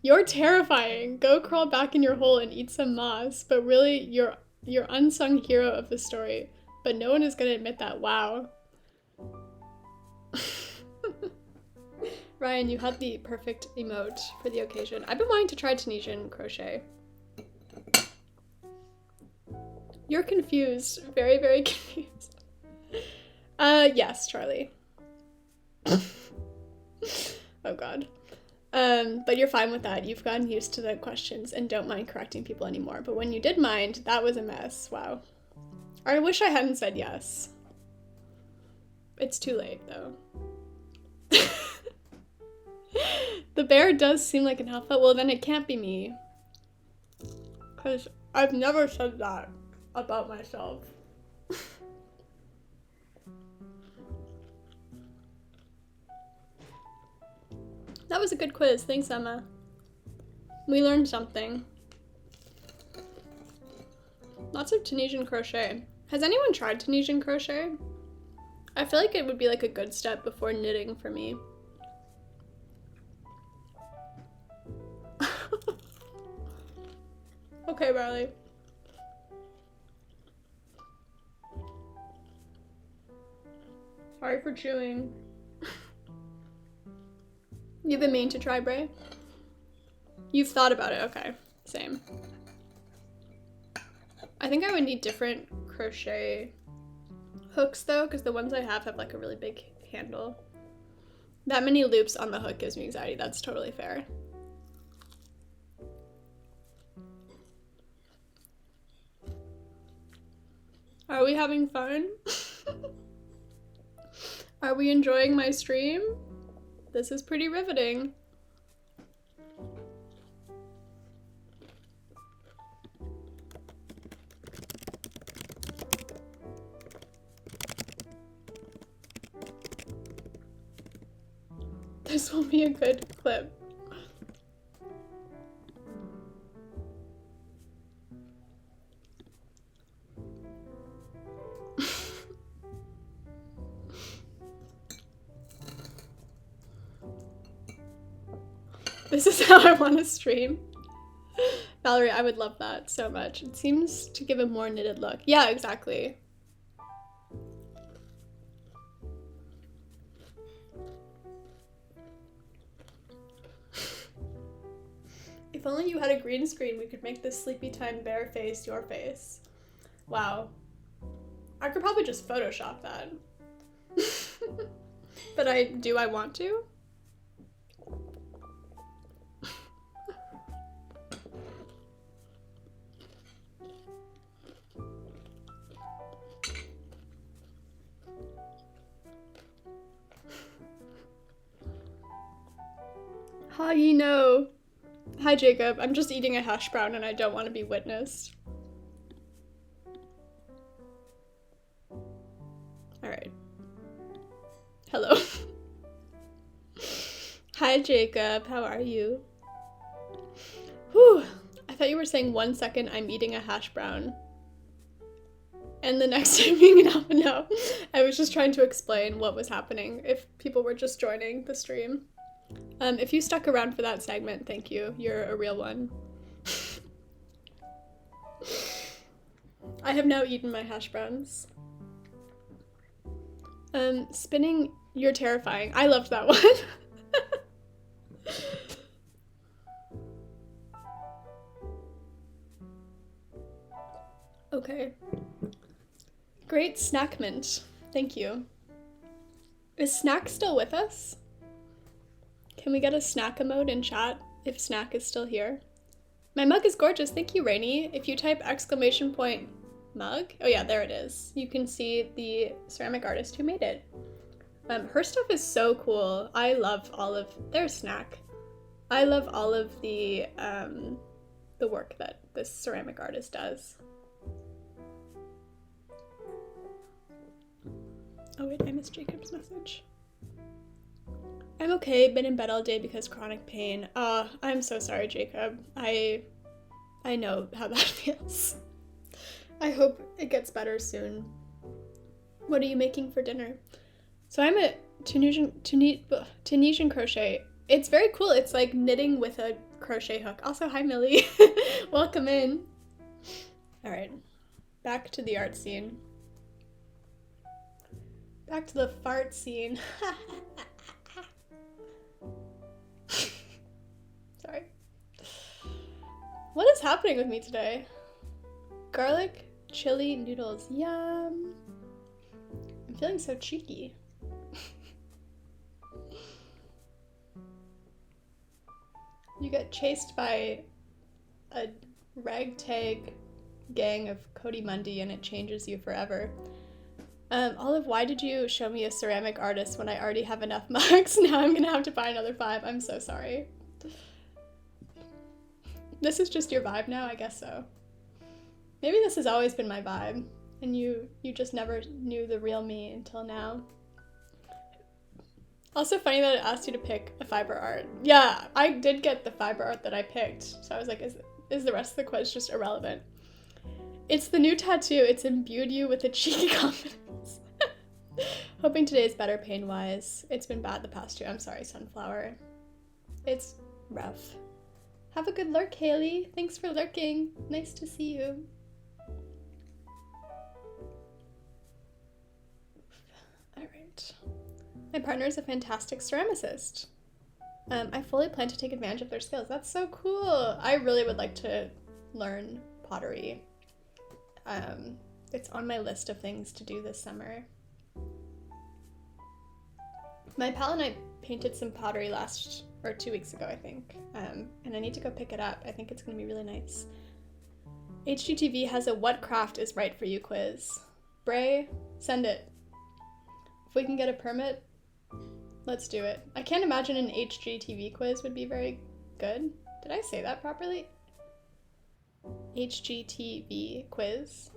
A: You're terrifying. Go crawl back in your hole and eat some moss. But really, you're unsung hero of the story. But no one is going to admit that. Wow. Ryan, you had the perfect emote for the occasion. I've been wanting to try Tunisian crochet. You're confused. Very, very confused. Yes, Charlie. Oh, God. But you're fine with that. You've gotten used to the questions and don't mind correcting people anymore. But when you did mind, that was a mess. Wow. I wish I hadn't said yes. It's too late, though. The bear does seem like an alpha. Well, then it can't be me. Because I've never said that about myself. That was a good quiz. Thanks, Emma. We learned something. Lots of Tunisian crochet. Has anyone tried Tunisian crochet? I feel like it would be like a good step before knitting for me. Okay, Riley. Sorry for chewing. You've been meaning to try, Bray? You've thought about it, okay. Same. I think I would need different crochet hooks though, because the ones I have like a really big handle. That many loops on the hook gives me anxiety. That's totally fair. Are we having fun? Are we enjoying my stream? This is pretty riveting. This will be a good clip. This is how I want to stream. Valerie, I would love that so much. It seems to give a more knitted look. Yeah, exactly. If only you had a green screen, we could make this sleepy time bear face your face. Wow. I could probably just Photoshop that. But do I want to? How you know? Hi, Jacob. I'm just eating a hash brown and I don't want to be witnessed. Alright. Hello. Hi, Jacob. How are you? Whew. I thought you were saying 1 second I'm eating a hash brown. And the next time being an alpha. No. I was just trying to explain what was happening if people were just joining the stream. If you stuck around for that segment, thank you. You're a real one. I have now eaten my hash browns. Spinning, you're terrifying. I loved that one. Okay. Great snack mint. Thank you. Is Snack still with us? Can we get a snack emote in chat if Snack is still here? My mug is gorgeous. Thank you, Rainy. If you type !mug, oh yeah, there it is. You can see the ceramic artist who made it. Her stuff is so cool. I love all of, there's Snack. I love all of the work that this ceramic artist does. Oh wait, I missed Jacob's message. I'm okay, been in bed all day because chronic pain. I'm so sorry, Jacob. I know how that feels. I hope it gets better soon. What are you making for dinner? So I'm a Tunisian crochet. It's very cool. It's like knitting with a crochet hook. Also, hi Millie. Welcome in. All right, back to the art scene. Back to the fart scene. Sorry. What is happening with me today? Garlic chili noodles. Yum. I'm feeling so cheeky. You get chased by a ragtag gang of Cody Mundy and it changes you forever. Olive, why did you show me a ceramic artist when I already have enough mugs? Now I'm gonna have to buy another 5. I'm so sorry. This is just your vibe now? I guess so. Maybe this has always been my vibe, and you just never knew the real me until now. Also funny that it asked you to pick a fiber art. Yeah, I did get the fiber art that I picked, so I was like, is the rest of the quiz just irrelevant? It's the new tattoo. It's imbued you with a cheeky confidence. Hoping today is better pain-wise. It's been bad the past 2. I'm sorry, Sunflower. It's rough. Have a good lurk, Haley. Thanks for lurking. Nice to see you. All right. My partner is a fantastic ceramicist. I fully plan to take advantage of their skills. That's so cool. I really would like to learn pottery. It's on my list of things to do this summer. My pal and I painted some pottery 2 weeks ago, I think, and I need to go pick it up. I think it's going to be really nice. HGTV has a what craft is right for you quiz. Bray, send it. If we can get a permit, let's do it. I can't imagine an HGTV quiz would be very good. Did I say that properly? HGTV quiz.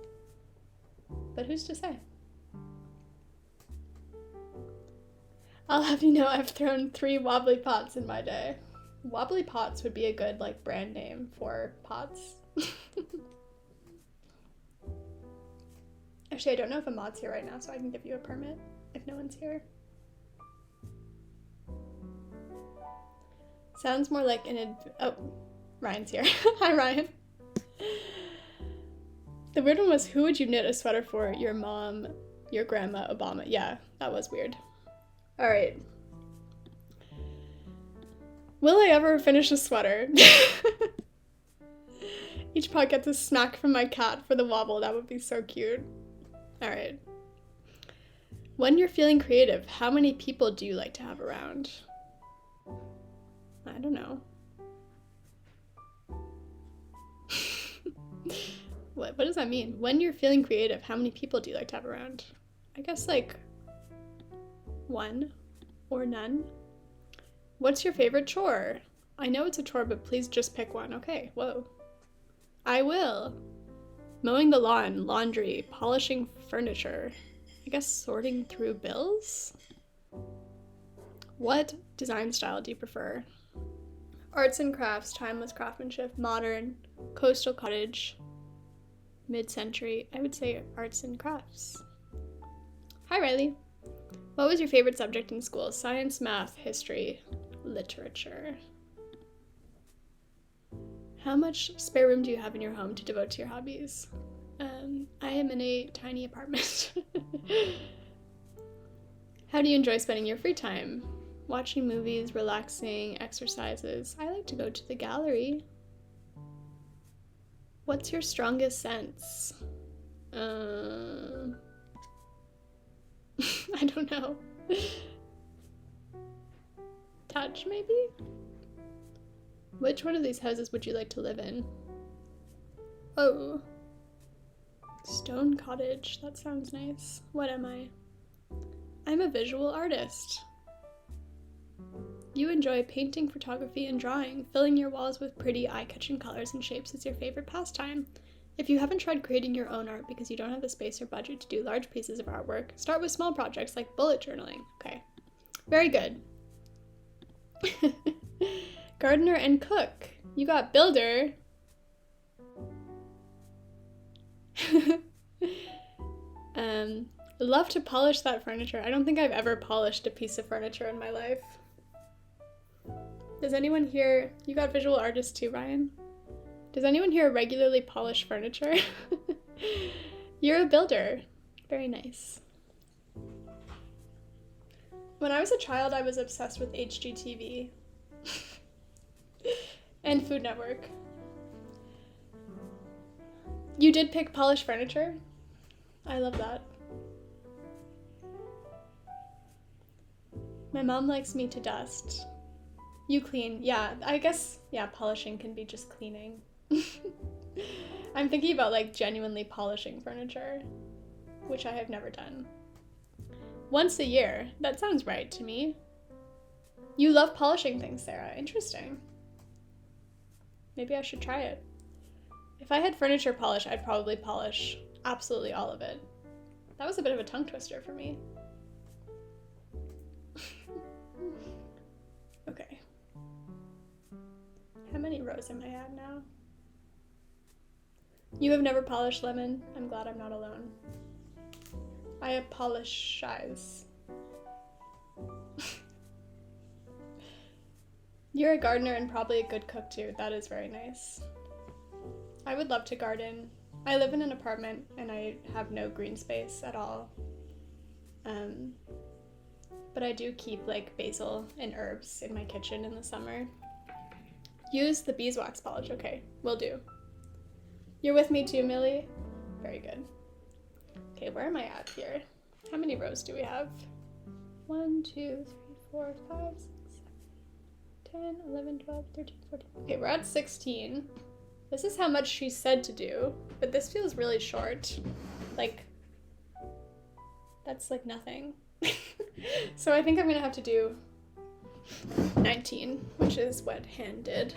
A: But who's to say? I'll have you know I've thrown 3 wobbly pots in my day. Wobbly pots would be a good brand name for pots. Actually, I don't know if Ahmad's here right now, so I can give you a permit if no one's here. Sounds more like oh, Ryan's here. Hi, Ryan. The weird one was, who would you knit a sweater for? Your mom, your grandma, Obama. Yeah, that was weird. All right. Will I ever finish a sweater? Each pot gets a smack from my cat for the wobble. That would be so cute. All right. When you're feeling creative, how many people do you like to have around? I don't know. What does that mean? When you're feeling creative, how many people do you like to have around? I guess 1 or none. What's your favorite chore? I know it's a chore, but please just pick one. Okay, whoa. I will. Mowing the lawn, laundry, polishing furniture. I guess sorting through bills? What design style do you prefer? Arts and crafts, timeless craftsmanship, modern, coastal cottage, mid-century. I would say arts and crafts. Hi, Riley. What was your favorite subject in school? Science, math, history, literature. How much spare room do you have in your home to devote to your hobbies? I am in a tiny apartment. How do you enjoy spending your free time? Watching movies, relaxing, exercises. I like to go to the gallery. What's your strongest sense? I don't know. Touch, maybe? Which one of these houses would you like to live in? Oh. Stone cottage. That sounds nice. What am I? I'm a visual artist. You enjoy painting, photography, and drawing. Filling your walls with pretty, eye-catching colors and shapes is your favorite pastime. If you haven't tried creating your own art because you don't have the space or budget to do large pieces of artwork, start with small projects like bullet journaling. Okay. Very good. Gardener and cook. You got builder. Love to polish that furniture. I don't think I've ever polished a piece of furniture in my life. Does anyone here, you got visual artist too, Ryan? Does anyone here regularly polish furniture? You're a builder. Very nice. When I was a child, I was obsessed with HGTV and Food Network. You did pick polish furniture? I love that. My mom likes me to dust. You clean. Yeah, I guess, yeah, polishing can be just cleaning. I'm thinking about like genuinely polishing furniture, which I have never done. Once a year. That sounds right to me. You love polishing things, Sarah. Interesting. Maybe I should try it. If I had furniture polish, I'd probably polish absolutely all of it. That was a bit of a tongue twister for me. Okay. How many rows am I at now? You have never polished lemon? I'm glad I'm not alone. I apologize. You're a gardener and probably a good cook too. That is very nice. I would love to garden. I live in an apartment and I have no green space at all. But I do keep like basil and herbs in my kitchen in the summer. Use the beeswax polish. Okay, will do. You're with me too, Millie? Very good. Okay, where am I at here? How many rows do we have? 1, 2, 3, 4, 5, 6, 7, 10, 11, 12, 13, 14. Okay, we're at 16. This is how much she said to do, but this feels really short. Like, that's like nothing. So I think I'm gonna have to do 19, which is what Han did.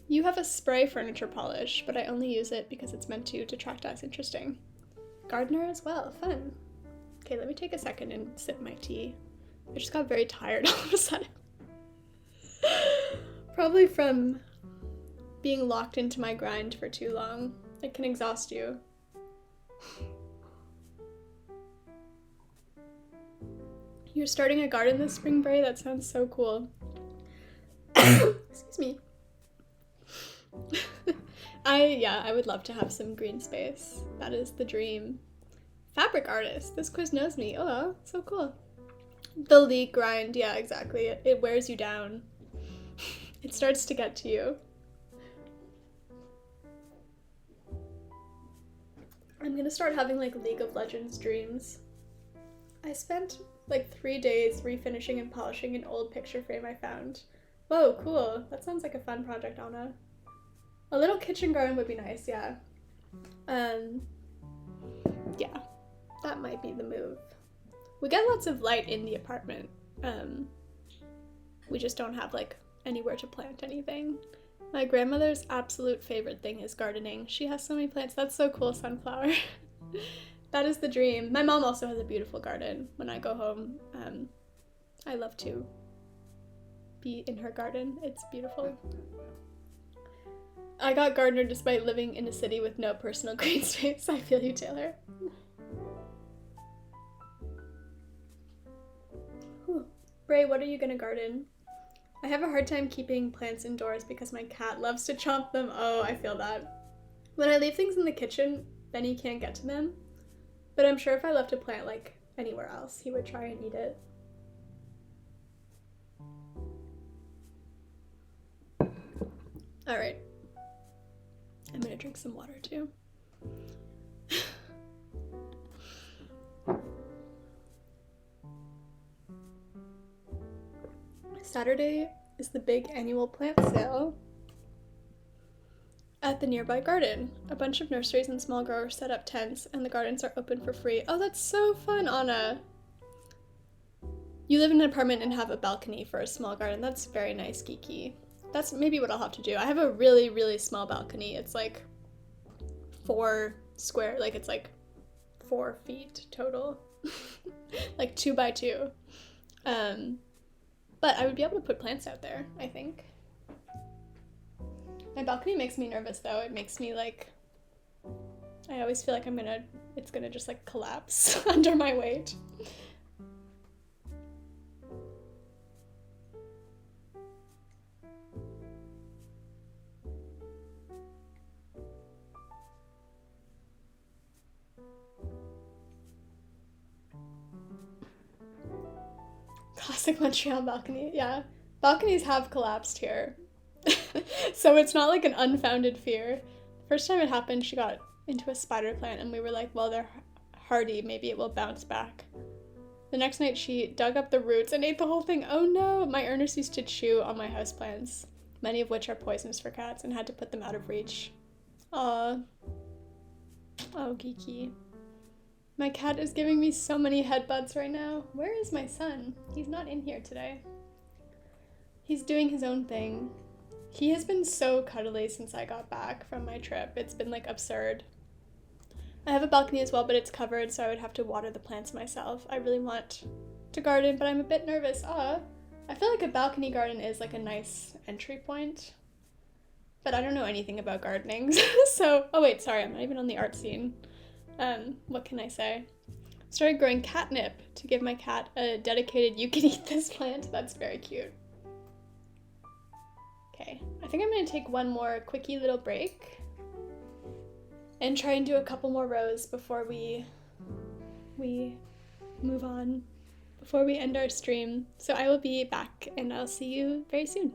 A: You have a spray furniture polish, but I only use it because it's meant to detract us. Interesting. Gardener as well. Fun. Okay, let me take a second and sip my tea. I just got very tired all of a sudden. Probably from being locked into my grind for too long. It can exhaust you. You're starting a garden this spring, Bray? That sounds so cool. Excuse me. I would love to have some green space. That is the dream. Fabric artist. This quiz knows me. Oh, so cool. The league grind. Yeah, exactly. It wears you down. It starts to get to you. I'm gonna start having like League of Legends dreams. I spent like 3 days refinishing and polishing an old picture frame I found. Whoa, cool. That sounds like a fun project, Anna. A little kitchen garden would be nice, yeah. Yeah, that might be the move. We get lots of light in the apartment. We just don't have like anywhere to plant anything. My grandmother's absolute favorite thing is gardening. She has so many plants. That's so cool, Sunflower. That is the dream. My mom also has a beautiful garden. When I go home, I love to be in her garden. It's beautiful. I got gardener despite living in a city with no personal green space. I feel you, Taylor. Whew. Bray, what are you gonna garden? I have a hard time keeping plants indoors because my cat loves to chomp them. Oh, I feel that. When I leave things in the kitchen, Benny can't get to them. But I'm sure if I left a plant like anywhere else, he would try and eat it. All right. I'm gonna drink some water too. Saturday is the big annual plant sale at the nearby garden. A bunch of nurseries and small growers set up tents, and the gardens are open for free. Oh, that's so fun, Anna. You live in an apartment and have a balcony for a small garden. That's very nice, geeky. That's maybe what I'll have to do. I have a really, really small balcony. It's like 4 square, like it's like 4 feet total. Like 2 by 2. But I would be able to put plants out there, I think. My balcony makes me nervous though. It makes me like, I always feel like it's gonna just like collapse under my weight. Classic Montreal balcony, yeah. Balconies have collapsed here. So it's not like an unfounded fear. First time it happened, she got into a spider plant and we were like, well, they're hardy, maybe it will bounce back. The next night she dug up the roots and ate the whole thing. Oh no! My Ernest used to chew on my houseplants, many of which are poisonous for cats, and had to put them out of reach. Aww. Oh, geeky. My cat is giving me so many headbutts right now. Where is my son? He's not in here today. He's doing his own thing. He has been so cuddly since I got back from my trip. It's been like absurd. I have a balcony as well, but it's covered, so I would have to water the plants myself. I really want to garden, but I'm a bit nervous. I feel like a balcony garden is like a nice entry point, but I don't know anything about gardening. So, oh wait, sorry, I'm not even on the art scene. What can I say? Started growing catnip to give my cat a dedicated "you can eat this plant." That's very cute. Okay, I think I'm gonna take one more quickie little break and try and do a couple more rows before we move on, before we end our stream. So I will be back and I'll see you very soon.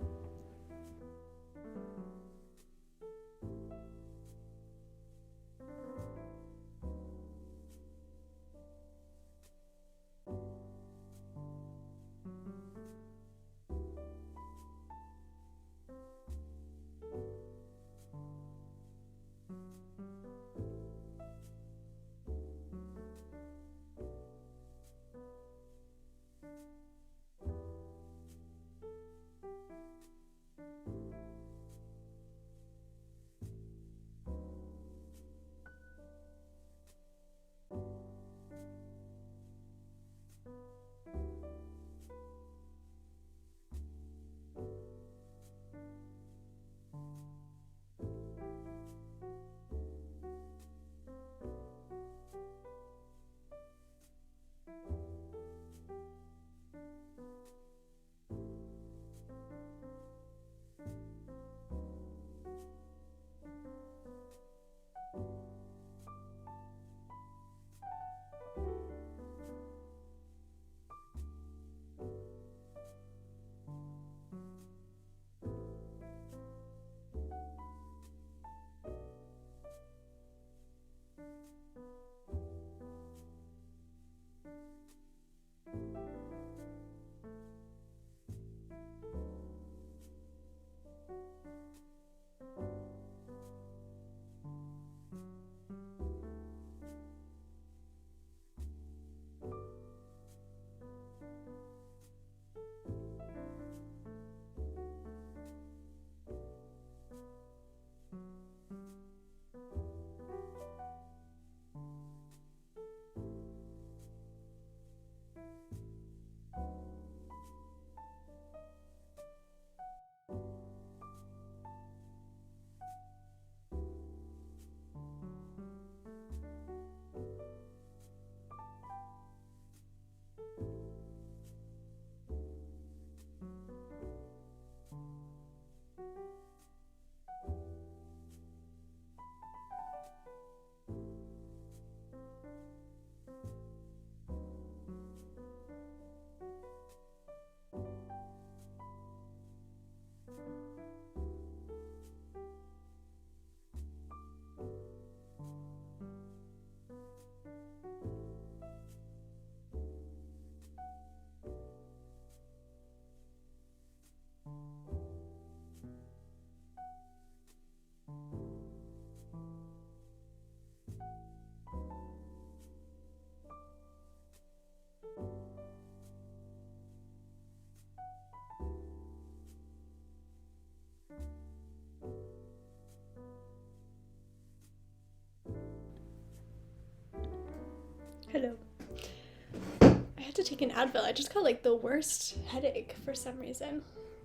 A: had to take an Advil. I just got like the worst headache for some reason.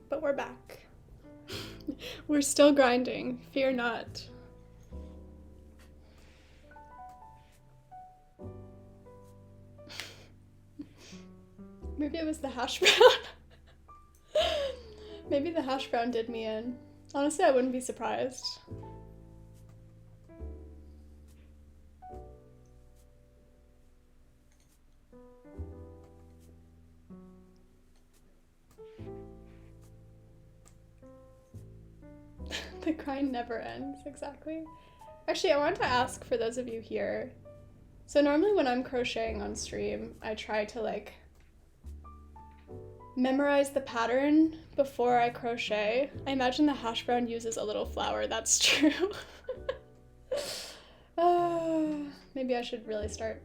A: But we're back. We're still grinding. Fear not. Maybe it was the hash brown. Maybe the hash brown did me in. Honestly, I wouldn't be surprised. The grind never ends, exactly. Actually, I wanted to ask for those of you here. So normally when I'm crocheting on stream, I try to like memorize the pattern before I crochet. I imagine the hash brown uses a little flour, that's true. Maybe I should really start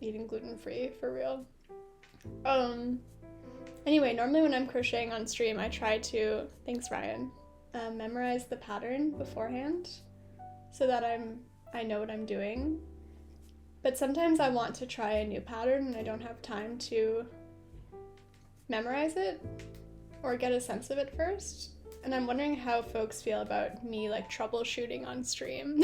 A: eating gluten-free for real. Anyway, normally when I'm crocheting on stream, I try to, thanks Ryan, memorize the pattern beforehand so that I know what I'm doing. But sometimes I want to try a new pattern and I don't have time to memorize it or get a sense of it first. And I'm wondering how folks feel about me like troubleshooting on stream.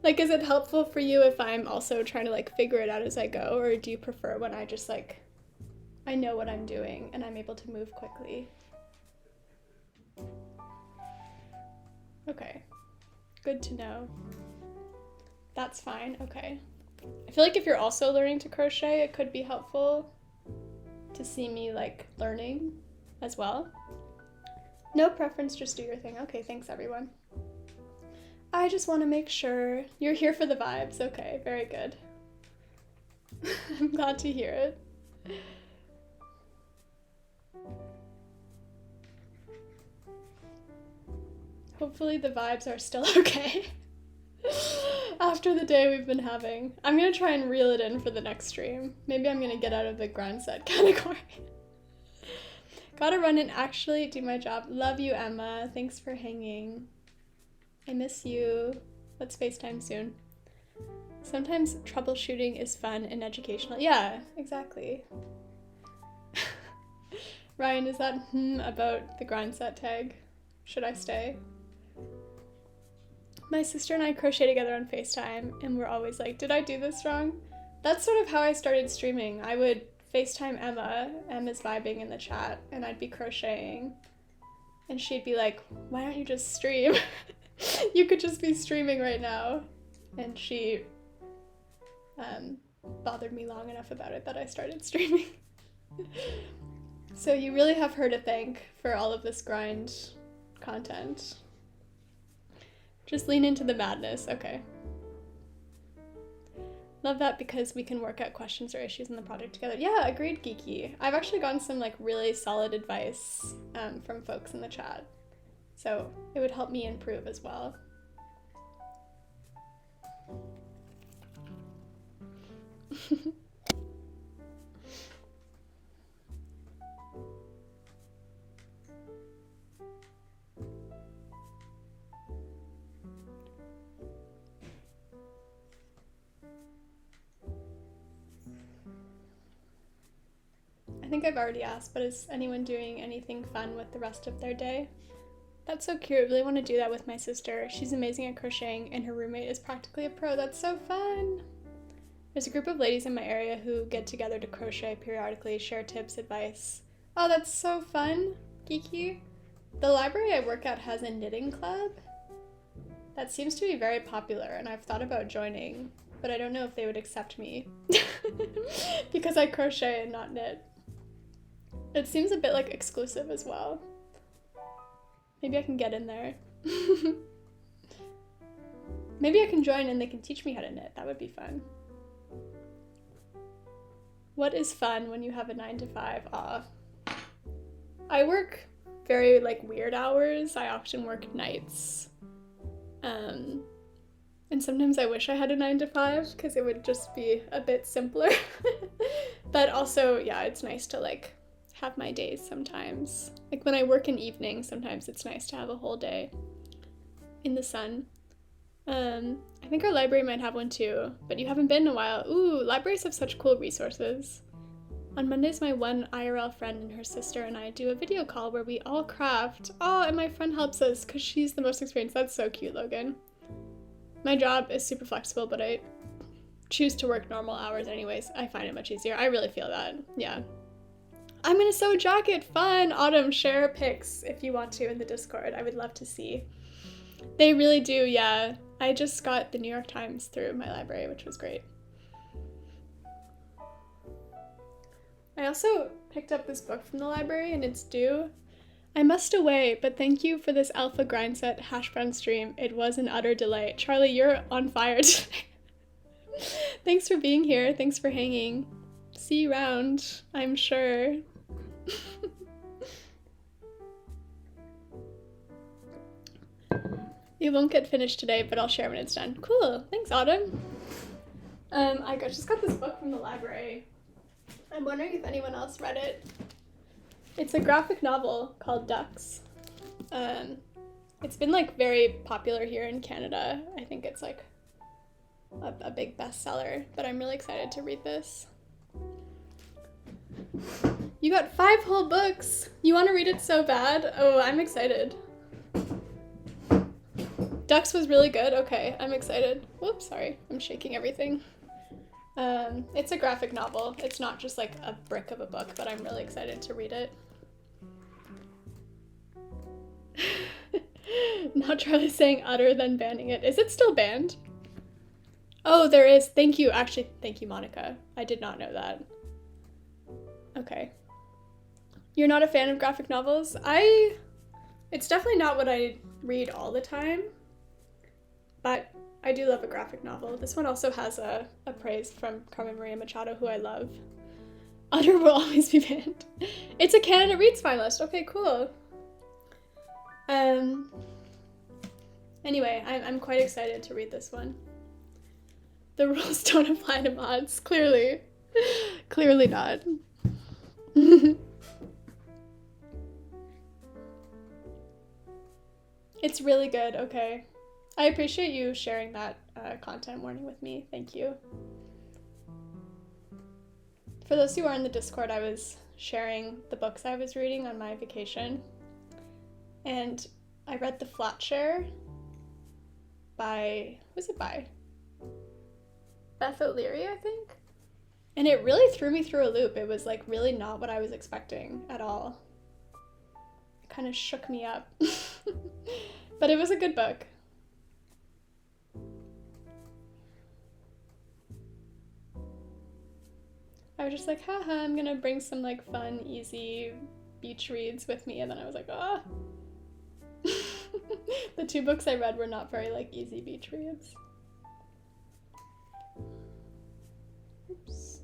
A: Like, is it helpful for you if I'm also trying to like figure it out as I go, or do you prefer when I just like, I know what I'm doing and I'm able to move quickly? Okay, good to know. That's fine, okay. I feel like if you're also learning to crochet, it could be helpful to see me like learning as well. No preference, just do your thing. Okay, thanks everyone. I just want to make sure you're here for the vibes. Okay, very good. I'm glad to hear it. Hopefully the vibes are still okay after the day we've been having. I'm gonna try and reel it in for the next stream. Maybe I'm gonna get out of the grind set category. Gotta run and actually do my job. Love you, Emma. Thanks for hanging. I miss you. Let's FaceTime soon. Sometimes troubleshooting is fun and educational. Yeah, exactly. Ryan, is that about the grind set tag? Should I stay? My sister and I crochet together on FaceTime, and we're always like, did I do this wrong? That's sort of how I started streaming. I would FaceTime Emma's vibing in the chat, and I'd be crocheting. And she'd be like, why don't you just stream? You could just be streaming right now. And she bothered me long enough about it that I started streaming. So you really have her to thank for all of this grind content. Just lean into the madness, okay. Love that because we can work out questions or issues in the project together. Yeah, agreed, Geeky. I've actually gotten some like really solid advice from folks in the chat. So it would help me improve as well. I think I've already asked, but is anyone doing anything fun with the rest of their day? That's so cute. I really want to do that with my sister. She's amazing at crocheting and her roommate is practically a pro. That's so fun. There's a group of ladies in my area who get together to crochet periodically, share tips, advice. Oh, that's so fun, Geeky. The library I work at has a knitting club. That seems to be very popular and I've thought about joining, but I don't know if they would accept me because I crochet and not knit. It seems a bit like exclusive as well. Maybe I can get in there. Maybe I can join and they can teach me how to knit. That would be fun. What is fun when you have a 9-to-5? I work very like weird hours. I often work nights. And sometimes I wish I had a 9-to-5 because it would just be a bit simpler. But also, yeah, it's nice to like have my days sometimes. Like when I work in evenings, sometimes it's nice to have a whole day in the sun. I think our library might have one too, but you haven't been in a while. Ooh, libraries have such cool resources. On Mondays, my one IRL friend and her sister and I do a video call where we all craft. Oh, and my friend helps us because she's the most experienced. That's so cute, Logan. My job is super flexible, but I choose to work normal hours anyways. I find it much easier. I really feel that. Yeah. I'm gonna sew a jacket. Fun. Autumn, share pics if you want to in the Discord. I would love to see. They really do, yeah. I just got the New York Times through my library, which was great. I also picked up this book from the library and it's due. I must away, but thank you for this alpha grind set hash brown stream. It was an utter delight. Charlie, you're on fire today. Thanks for being here. Thanks for hanging. See you around, I'm sure. It won't get finished today, but I'll share when it's done. Cool. Thanks, Autumn. I just got this book from the library. I'm wondering if anyone else read it. It's a graphic novel called Ducks. It's been like very popular here in Canada. I think it's like a big bestseller, but I'm really excited to read this. You got 5 whole books. You want to read it so bad? Oh, I'm excited. Ducks was really good. Okay, I'm excited. Whoops, sorry. I'm shaking everything. It's a graphic novel. It's not just like a brick of a book, but I'm really excited to read it. Not Charlie saying utter then banning it. Is it still banned? Oh, there is. Thank you. Actually, thank you, Monica. I did not know that. Okay. You're not a fan of graphic novels? It's definitely not what I read all the time, but I do love a graphic novel. This one also has a praise from Carmen Maria Machado, who I love. Utter will always be banned. It's a Canada Reads finalist. Okay, cool. Anyway, I'm quite excited to read this one. The rules don't apply to mods, clearly. Clearly not. It's really good, okay. I appreciate you sharing that content warning with me. Thank you. For those who are in the Discord, I was sharing the books I was reading on my vacation. And I read The Flat Share by, who's it by? Beth O'Leary, I think? And it really threw me through a loop. It was like really not what I was expecting at all. It kind of shook me up. But it was a good book. I was just like, haha, I'm gonna bring some like fun, easy beach reads with me, and then I was like, ah. The 2 books I read were not very like easy beach reads. Oops.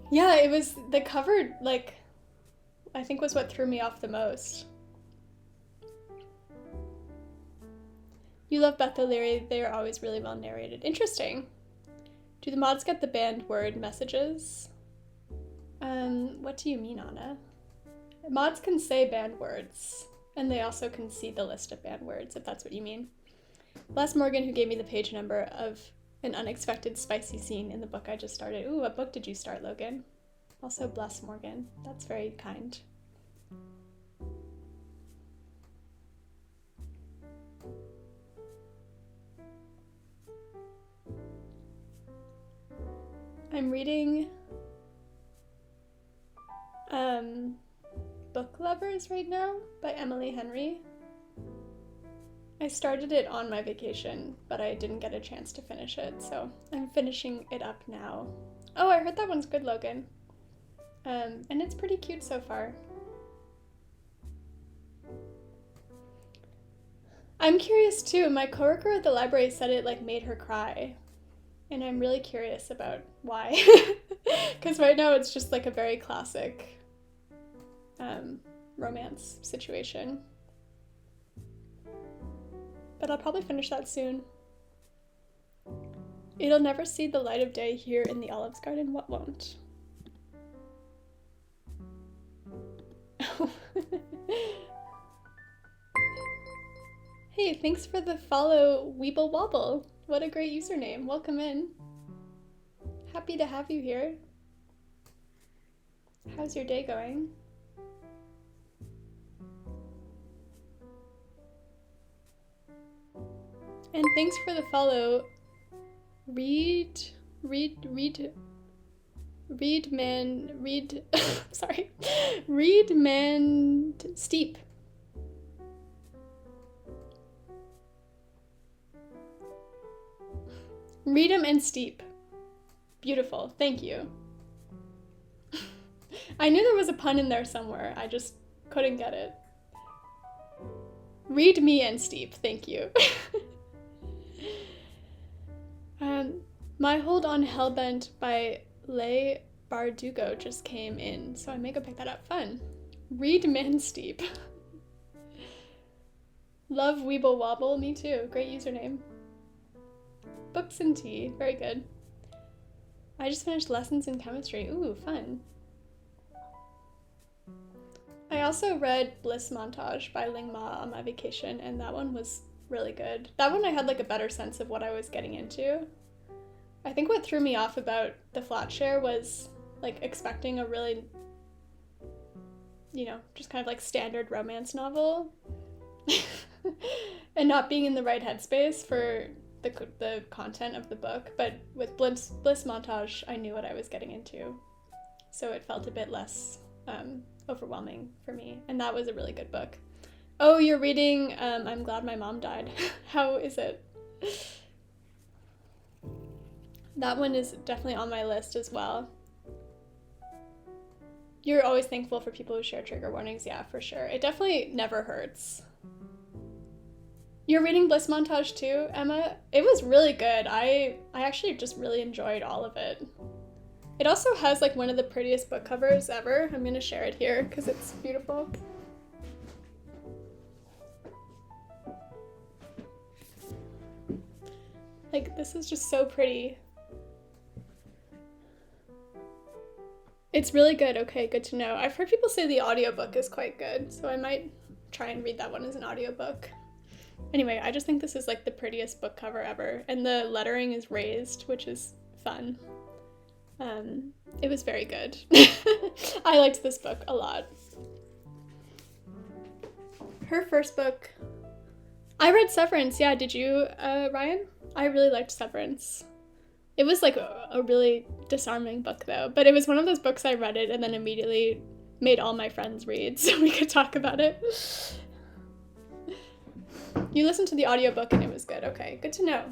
A: Yeah, it was the cover, like, I think was what threw me off the most. You love Beth O'Leary, they are always really well narrated. Interesting. Do the mods get the banned word messages? What do you mean, Anna? Mods can say banned words, and they also can see the list of banned words, if that's what you mean. Bless Morgan, who gave me the page number of an unexpected spicy scene in the book I just started. Ooh, what book did you start, Logan? Also, bless Morgan. That's very kind. I'm reading Book Lovers right now by Emily Henry. I started it on my vacation, but I didn't get a chance to finish it, so I'm finishing it up now. Oh, I heard that one's good, Logan. And it's pretty cute so far. I'm curious too. My coworker at the library said it like made her cry. And I'm really curious about why. Because right now it's just like a very classic romance situation. But I'll probably finish that soon. It'll never see the light of day here in the Olives Garden. What won't? Hey, thanks for the follow, Weeble Wobble. What a great username. Welcome in. Happy to have you here. How's your day going? And thanks for the follow, read man steep. Read 'em and steep. Beautiful, thank you. I knew there was a pun in there somewhere, I just couldn't get it. Read me and steep, thank you. My Hold on Hellbent by Leigh Bardugo just came in, so I may go pick that up. Fun. Read Man Steep. Love Weeble Wobble, me too. Great username. Books and tea, very good. I just finished lessons in chemistry. Ooh, fun. I also read Bliss Montage by Ling Ma on my vacation, and that one was really good. That one I had like a better sense of what I was getting into. I think what threw me off about the Flatshare was like expecting a really, just kind of like standard romance novel and not being in the right headspace for the content of the book. But with Bliss Montage, I knew what I was getting into. So it felt a bit less overwhelming for me. And that was a really good book. Oh, you're reading I'm Glad My Mom Died. How is it? That one is definitely on my list as well. You're always thankful for people who share trigger warnings. Yeah, for sure. It definitely never hurts. You're reading Bliss Montage too, Emma? It was really good. I actually just really enjoyed all of it. It also has like one of the prettiest book covers ever. I'm gonna share it here because it's beautiful. Like, this is just so pretty. It's really good. Okay, good to know. I've heard people say the audiobook is quite good, so I might try and read that one as an audiobook. Anyway, I just think this is like the prettiest book cover ever, and the lettering is raised, which is fun. It was very good. I liked this book a lot. Her first book, I read Severance. Yeah, did you, Ryan? I really liked Severance. It was like a really disarming book though, but it was one of those books I read it and then immediately made all my friends read so we could talk about it. You listened to the audiobook and it was good. Okay, good to know.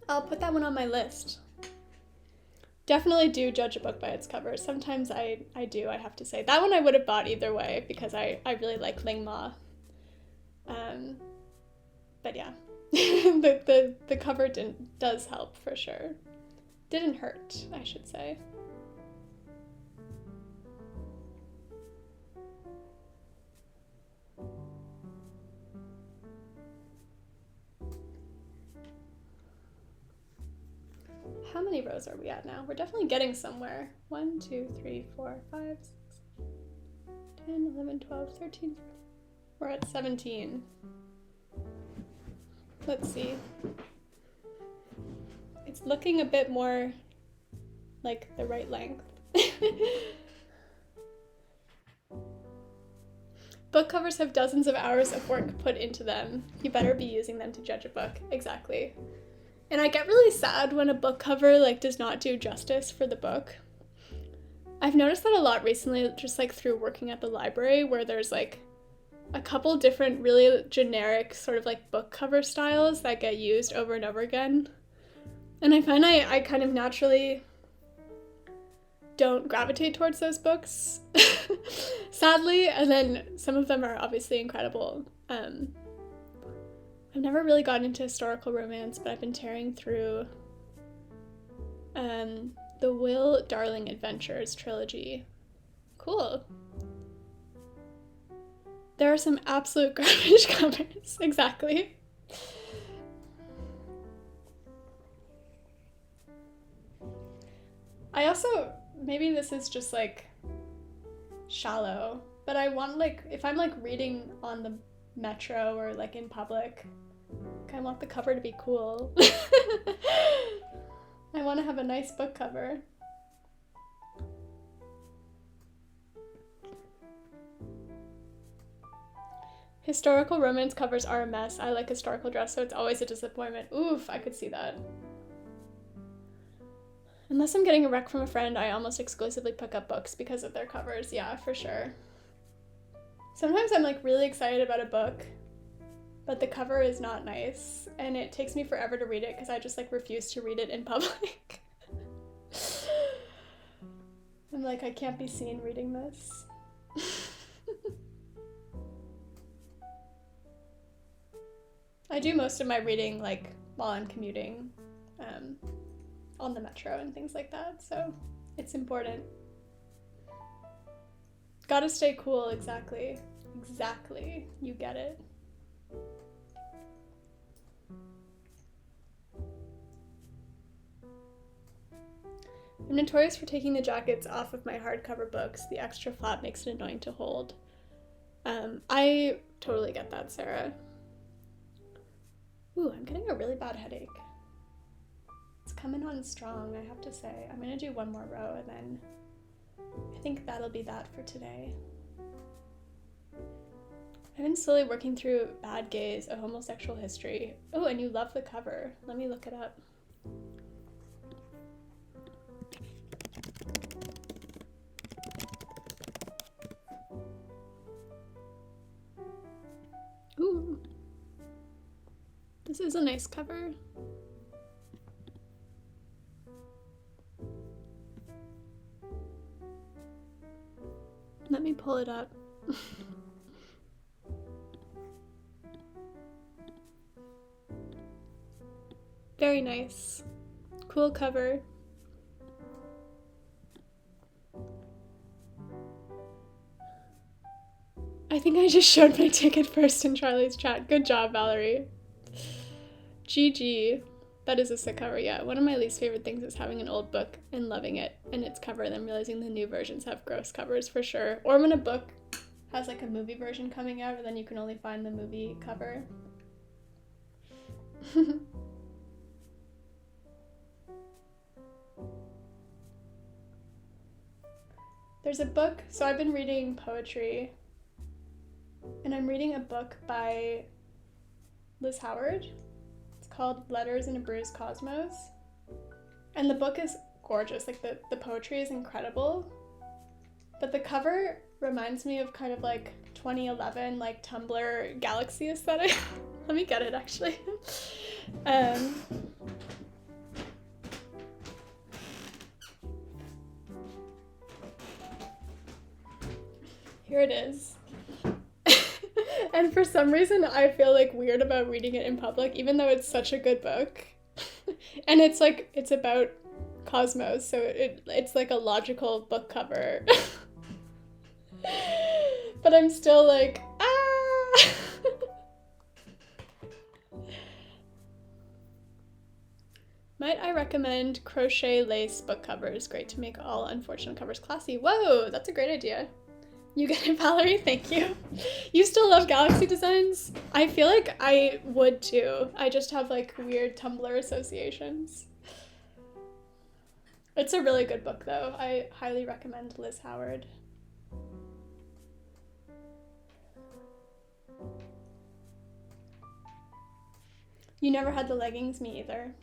A: I'll put that one on my list. Definitely do judge a book by its cover. Sometimes I do, I have to say. That one I would have bought either way because I really like Ling Ma. But yeah. the cover does help for sure. Didn't hurt, I should say. How many rows are we at now? We're definitely getting somewhere. 1, 2, 3, 4, 5, 6, 10, 11, 12, 13. We're at 17. Let's see. It's looking a bit more like the right length. Book covers have dozens of hours of work put into them. You better be using them to judge a book. Exactly. And I get really sad when a book cover like does not do justice for the book. I've noticed that a lot recently, just like through working at the library, where there's like a couple different really generic sort of like book cover styles that get used over and over again. And I find I kind of naturally don't gravitate towards those books, sadly, and then some of them are obviously incredible. I've never really gotten into historical romance, but I've been tearing through the Will Darling Adventures trilogy. Cool. There are some absolute garbage covers, exactly. I also, maybe this is just like shallow, but I want like, if I'm like reading on the metro or like in public. I want the cover to be cool. I want to have a nice book cover. Historical romance covers are a mess. I like historical dress, so it's always a disappointment. Oof, I could see that. Unless I'm getting a rec from a friend, I almost exclusively pick up books because of their covers. Yeah, for sure. Sometimes I'm like really excited about a book, but the cover is not nice, and it takes me forever to read it because I just like refuse to read it in public. I'm like, I can't be seen reading this. I do most of my reading like while I'm commuting, on the metro and things like that, so it's important. Gotta stay cool, exactly. Exactly, you get it. I'm notorious for taking the jackets off of my hardcover books. The extra flap makes it annoying to hold. I totally get that, Sarah. Ooh, I'm getting a really bad headache. It's coming on strong, I have to say. I'm gonna do one more row and then I think that'll be that for today. I've been slowly working through Bad Gays, A Homosexual History. Oh, and you love the cover. Let me look it up. Ooh. This is a nice cover. Let me pull it up. Very nice. Cool cover. I think I just showed my ticket first in Charlie's chat. Good job, Valerie. GG. That is a sick cover, yeah. One of my least favorite things is having an old book and loving it and its cover, and then realizing the new versions have gross covers for sure. Or when a book has like a movie version coming out, and then you can only find the movie cover. There's a book, so I've been reading poetry, and I'm reading a book by Liz Howard. It's called Letters in a Bruised Cosmos. And the book is gorgeous, like the poetry is incredible. But the cover reminds me of kind of like 2011, like Tumblr Galaxy aesthetic. Let me get it actually. Here it is. And for some reason, I feel like weird about reading it in public, even though it's such a good book. And it's like, it's about cosmos, so it's like a logical book cover. But I'm still like, ah! Might I recommend crochet lace book covers? Great to make all unfortunate covers classy. Whoa, that's a great idea. You get it, Valerie? Thank you. You still love Galaxy designs? I feel like I would too. I just have like weird Tumblr associations. It's a really good book though. I highly recommend Liz Howard. You never had the leggings? Me either.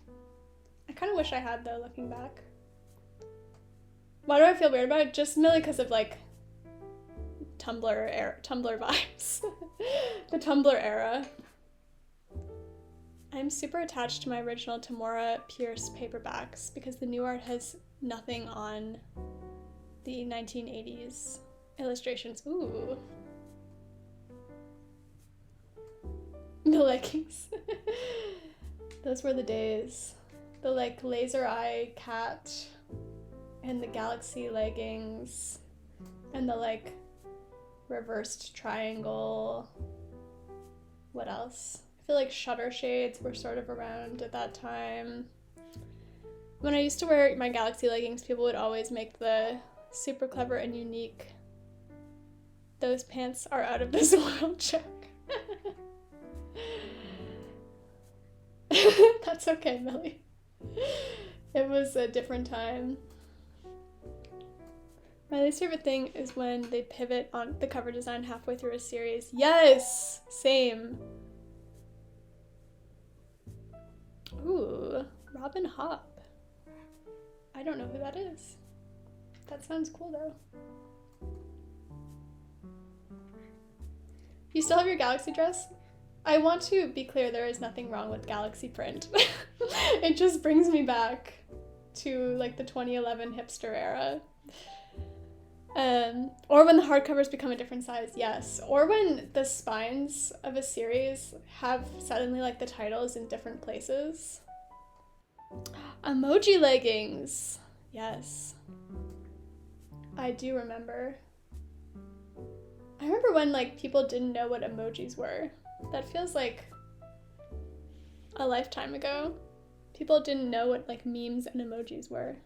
A: I kind of wish I had though, looking back. Why do I feel weird about it? Just merely because of like Tumblr vibes. The Tumblr era. I'm super attached to my original Tamora Pierce paperbacks because the new art has nothing on the 1980s illustrations. Ooh. The leggings. Those were the days. The like laser eye cat and the Galaxy leggings and the like reversed triangle. What else? I feel like shutter shades were sort of around at that time. When I used to wear my Galaxy leggings, people would always make the super clever and unique "those pants are out of this world" joke. That's okay, Millie. It was a different time. My least favorite thing is when they pivot on the cover design halfway through a series. Yes! Same. Ooh, Robin Hobb. I don't know who that is. That sounds cool though. You still have your Galaxy dress? I want to be clear, there is nothing wrong with Galaxy print. It just brings me back to like the 2011 hipster era. Or when the hardcovers become a different size, yes. Or when the spines of a series have suddenly like the titles in different places. Emoji leggings. Yes. I do remember. I remember when like people didn't know what emojis were. That feels like a lifetime ago. People didn't know what like memes and emojis were.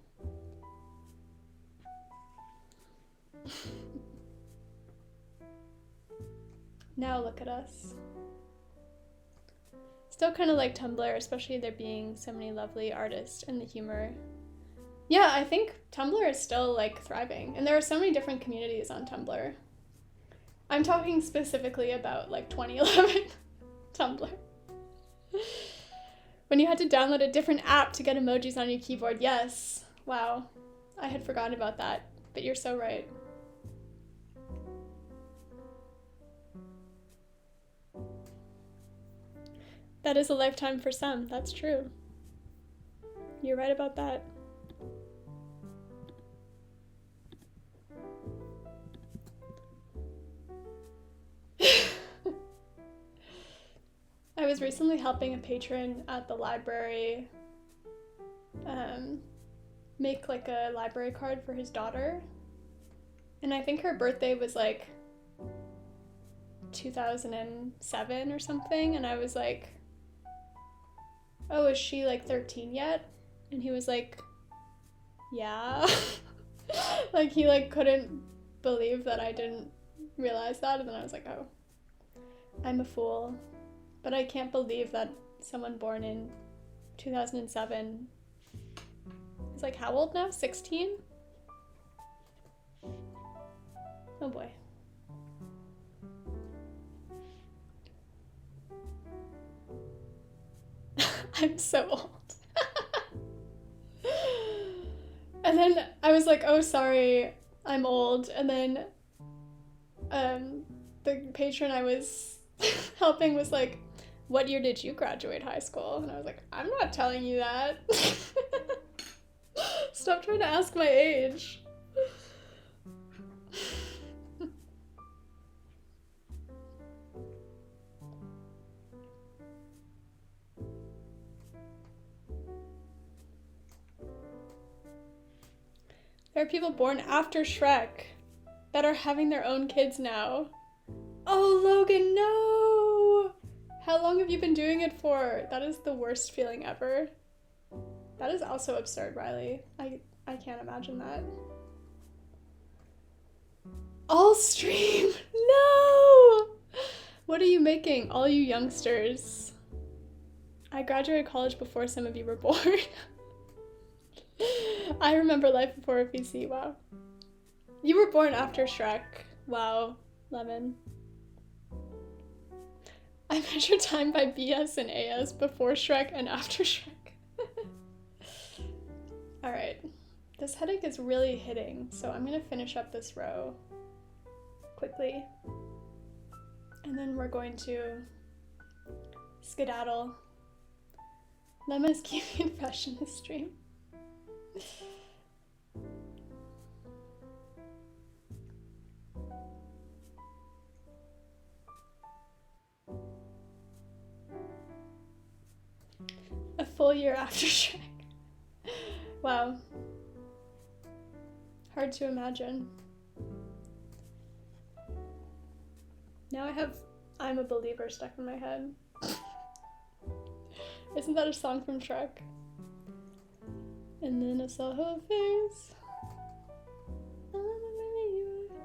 A: Now look at us. Still kind of like Tumblr, especially there being so many lovely artists and the humor. Yeah, I think Tumblr is still like thriving, and there are so many different communities on Tumblr. I'm talking specifically about like 2011 Tumblr. When you had to download a different app to get emojis on your keyboard, yes. Wow, I had forgotten about that, but you're so right. That is a lifetime for some, that's true. You're right about that. I was recently helping a patron at the library make like a library card for his daughter. And I think her birthday was like 2007 or something. And I was like, oh, is she like 13 yet? And he was like, yeah. Like he like couldn't believe that I didn't realize that. And then I was like, oh, I'm a fool. But I can't believe that someone born in 2007 is like how old now? 16? Oh boy. I'm so old. And then I was like, oh, sorry, I'm old. And then the patron I was helping was like, what year did you graduate high school? And I was like, I'm not telling you that. Stop trying to ask my age. There are people born after Shrek that are having their own kids now. Oh, Logan, no! How long have you been doing it for? That is the worst feeling ever. That is also absurd, Riley. I can't imagine that. All stream! No! What are you making, all you youngsters? I graduated college before some of you were born. I remember life before a PC, wow. You were born after Shrek. Wow, Lemon. I measure time by BS and AS before Shrek and after Shrek. Alright, this headache is really hitting, so I'm gonna finish up this row quickly. And then we're going to skedaddle. Lemon is keeping it fresh in his stream. A full year after Shrek. Wow. Hard to imagine. Now I have I'm a Believer stuck in my head. Isn't that a song from Shrek? And then I saw her face. I'm a believer.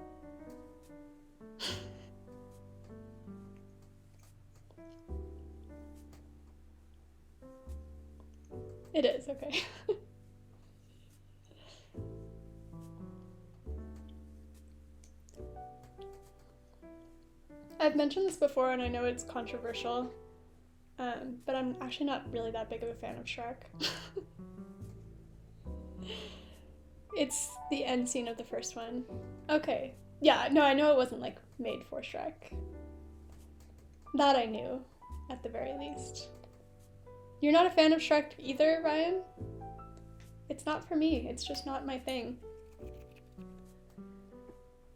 A: It is, okay. I've mentioned this before and I know it's controversial, but I'm actually not really that big of a fan of Shrek. It's the end scene of the first one. Okay. Yeah, no, I know it wasn't like made for Shrek. That I knew, at the very least. You're not a fan of Shrek either, Ryan? It's not for me. It's just not my thing.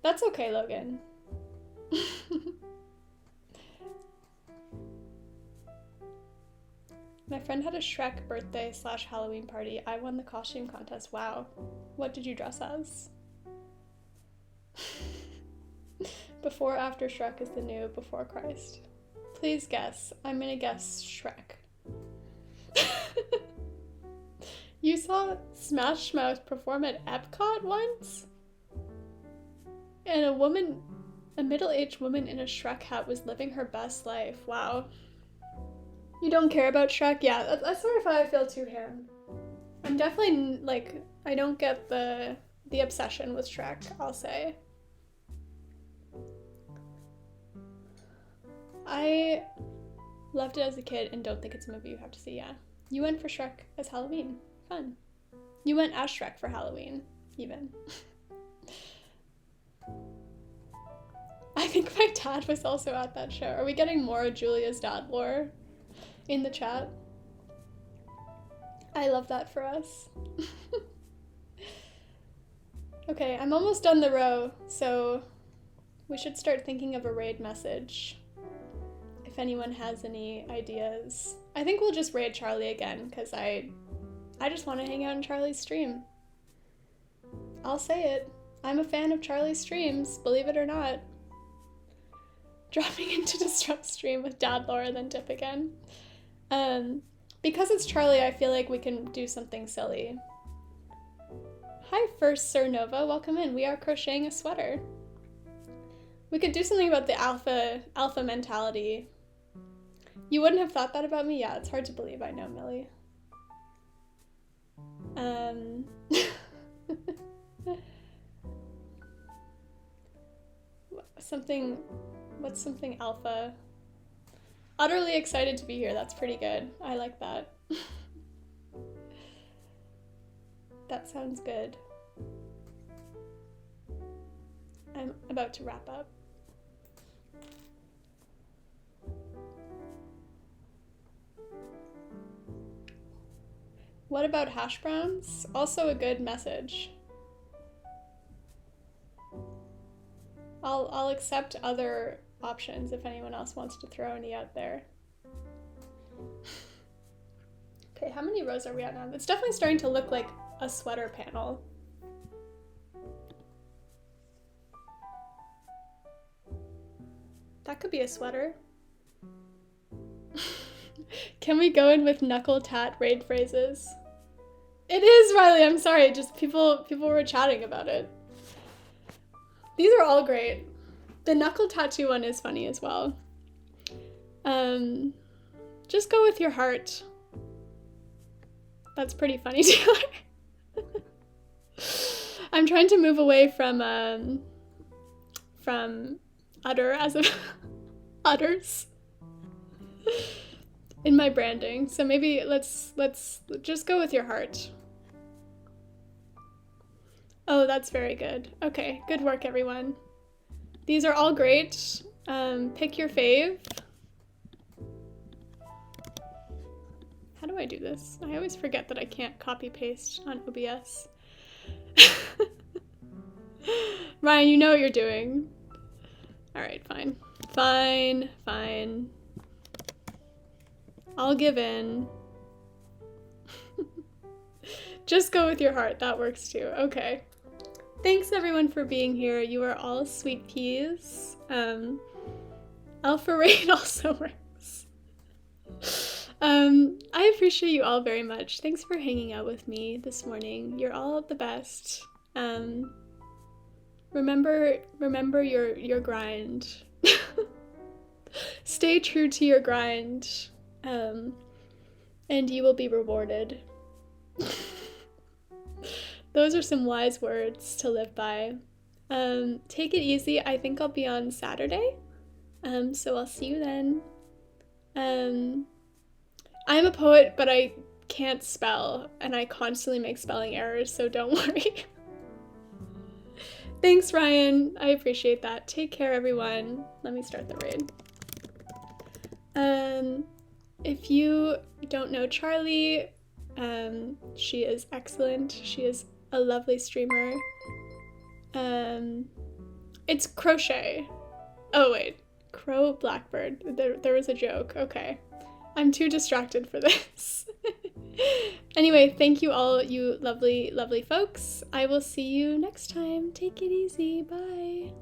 A: That's okay, Logan. My friend had a Shrek birthday / Halloween party. I won the costume contest. Wow. What did you dress as? Before or after Shrek is the new before Christ? Please guess. I'm gonna guess Shrek. You saw Smash Mouth perform at Epcot once? And a middle-aged woman in a Shrek hat was living her best life. Wow. You don't care about Shrek? Yeah, that's sort of how I feel too, Han. I'm definitely, like, I don't get the obsession with Shrek, I'll say. I loved it as a kid and don't think it's a movie you have to see, yeah. You went for Shrek as Halloween. Fun. You went as Shrek for Halloween, even. I think my dad was also at that show. Are we getting more Julia's dad lore in the chat? I love that for us. Okay, I'm almost done the row, so we should start thinking of a raid message. If anyone has any ideas. I think we'll just raid Charlie again, because I just want to hang out in Charlie's stream. I'll say it. I'm a fan of Charlie's streams, believe it or not. Dropping into Disrupt stream with Dad Laura, then Tip again. Because it's Charlie, I feel like we can do something silly. Hi, First Sir Nova, welcome in. We are crocheting a sweater. We could do something about the alpha mentality. You wouldn't have thought that about me? Yeah, it's hard to believe, I know, Millie. What's something alpha? Utterly excited to be here, that's pretty good. I like that. That sounds good. I'm about to wrap up. What about hash browns? Also a good message. I'll accept other options if anyone else wants to throw any out there. Okay, how many rows are we at now? It's definitely starting to look like a sweater panel. That could be a sweater. Can we go in with knuckle tat raid phrases? It is, Riley, I'm sorry, just people were chatting about it. These are all great. The knuckle tattoo one is funny as well. Just go with your heart. That's pretty funny, Taylor. I'm trying to move away from utter as of utters in my branding. So maybe let's just go with your heart. Oh, that's very good. Okay, good work, everyone. These are all great. Pick your fave. How do I do this? I always forget that I can't copy paste on OBS. Ryan, you know what you're doing. All right, fine. Fine. I'll give in. Just go with your heart. That works too. Okay. Thanks everyone for being here. You are all sweet peas. Alpha Raid also works. I appreciate you all very much. Thanks for hanging out with me this morning. You're all the best. Remember your grind. Stay true to your grind. And you will be rewarded. Those are some wise words to live by. Take it easy. I think I'll be on Saturday. So I'll see you then. I'm a poet, but I can't spell, and I constantly make spelling errors, so don't worry. Thanks, Ryan. I appreciate that. Take care, everyone. Let me start the raid. If you don't know Charlie, she is excellent. She is a lovely streamer. It's crochet. Oh wait, crow blackbird. There was a joke. Okay. I'm too distracted for this. Anyway, thank you all, you lovely, lovely folks. I will see you next time. Take it easy. Bye.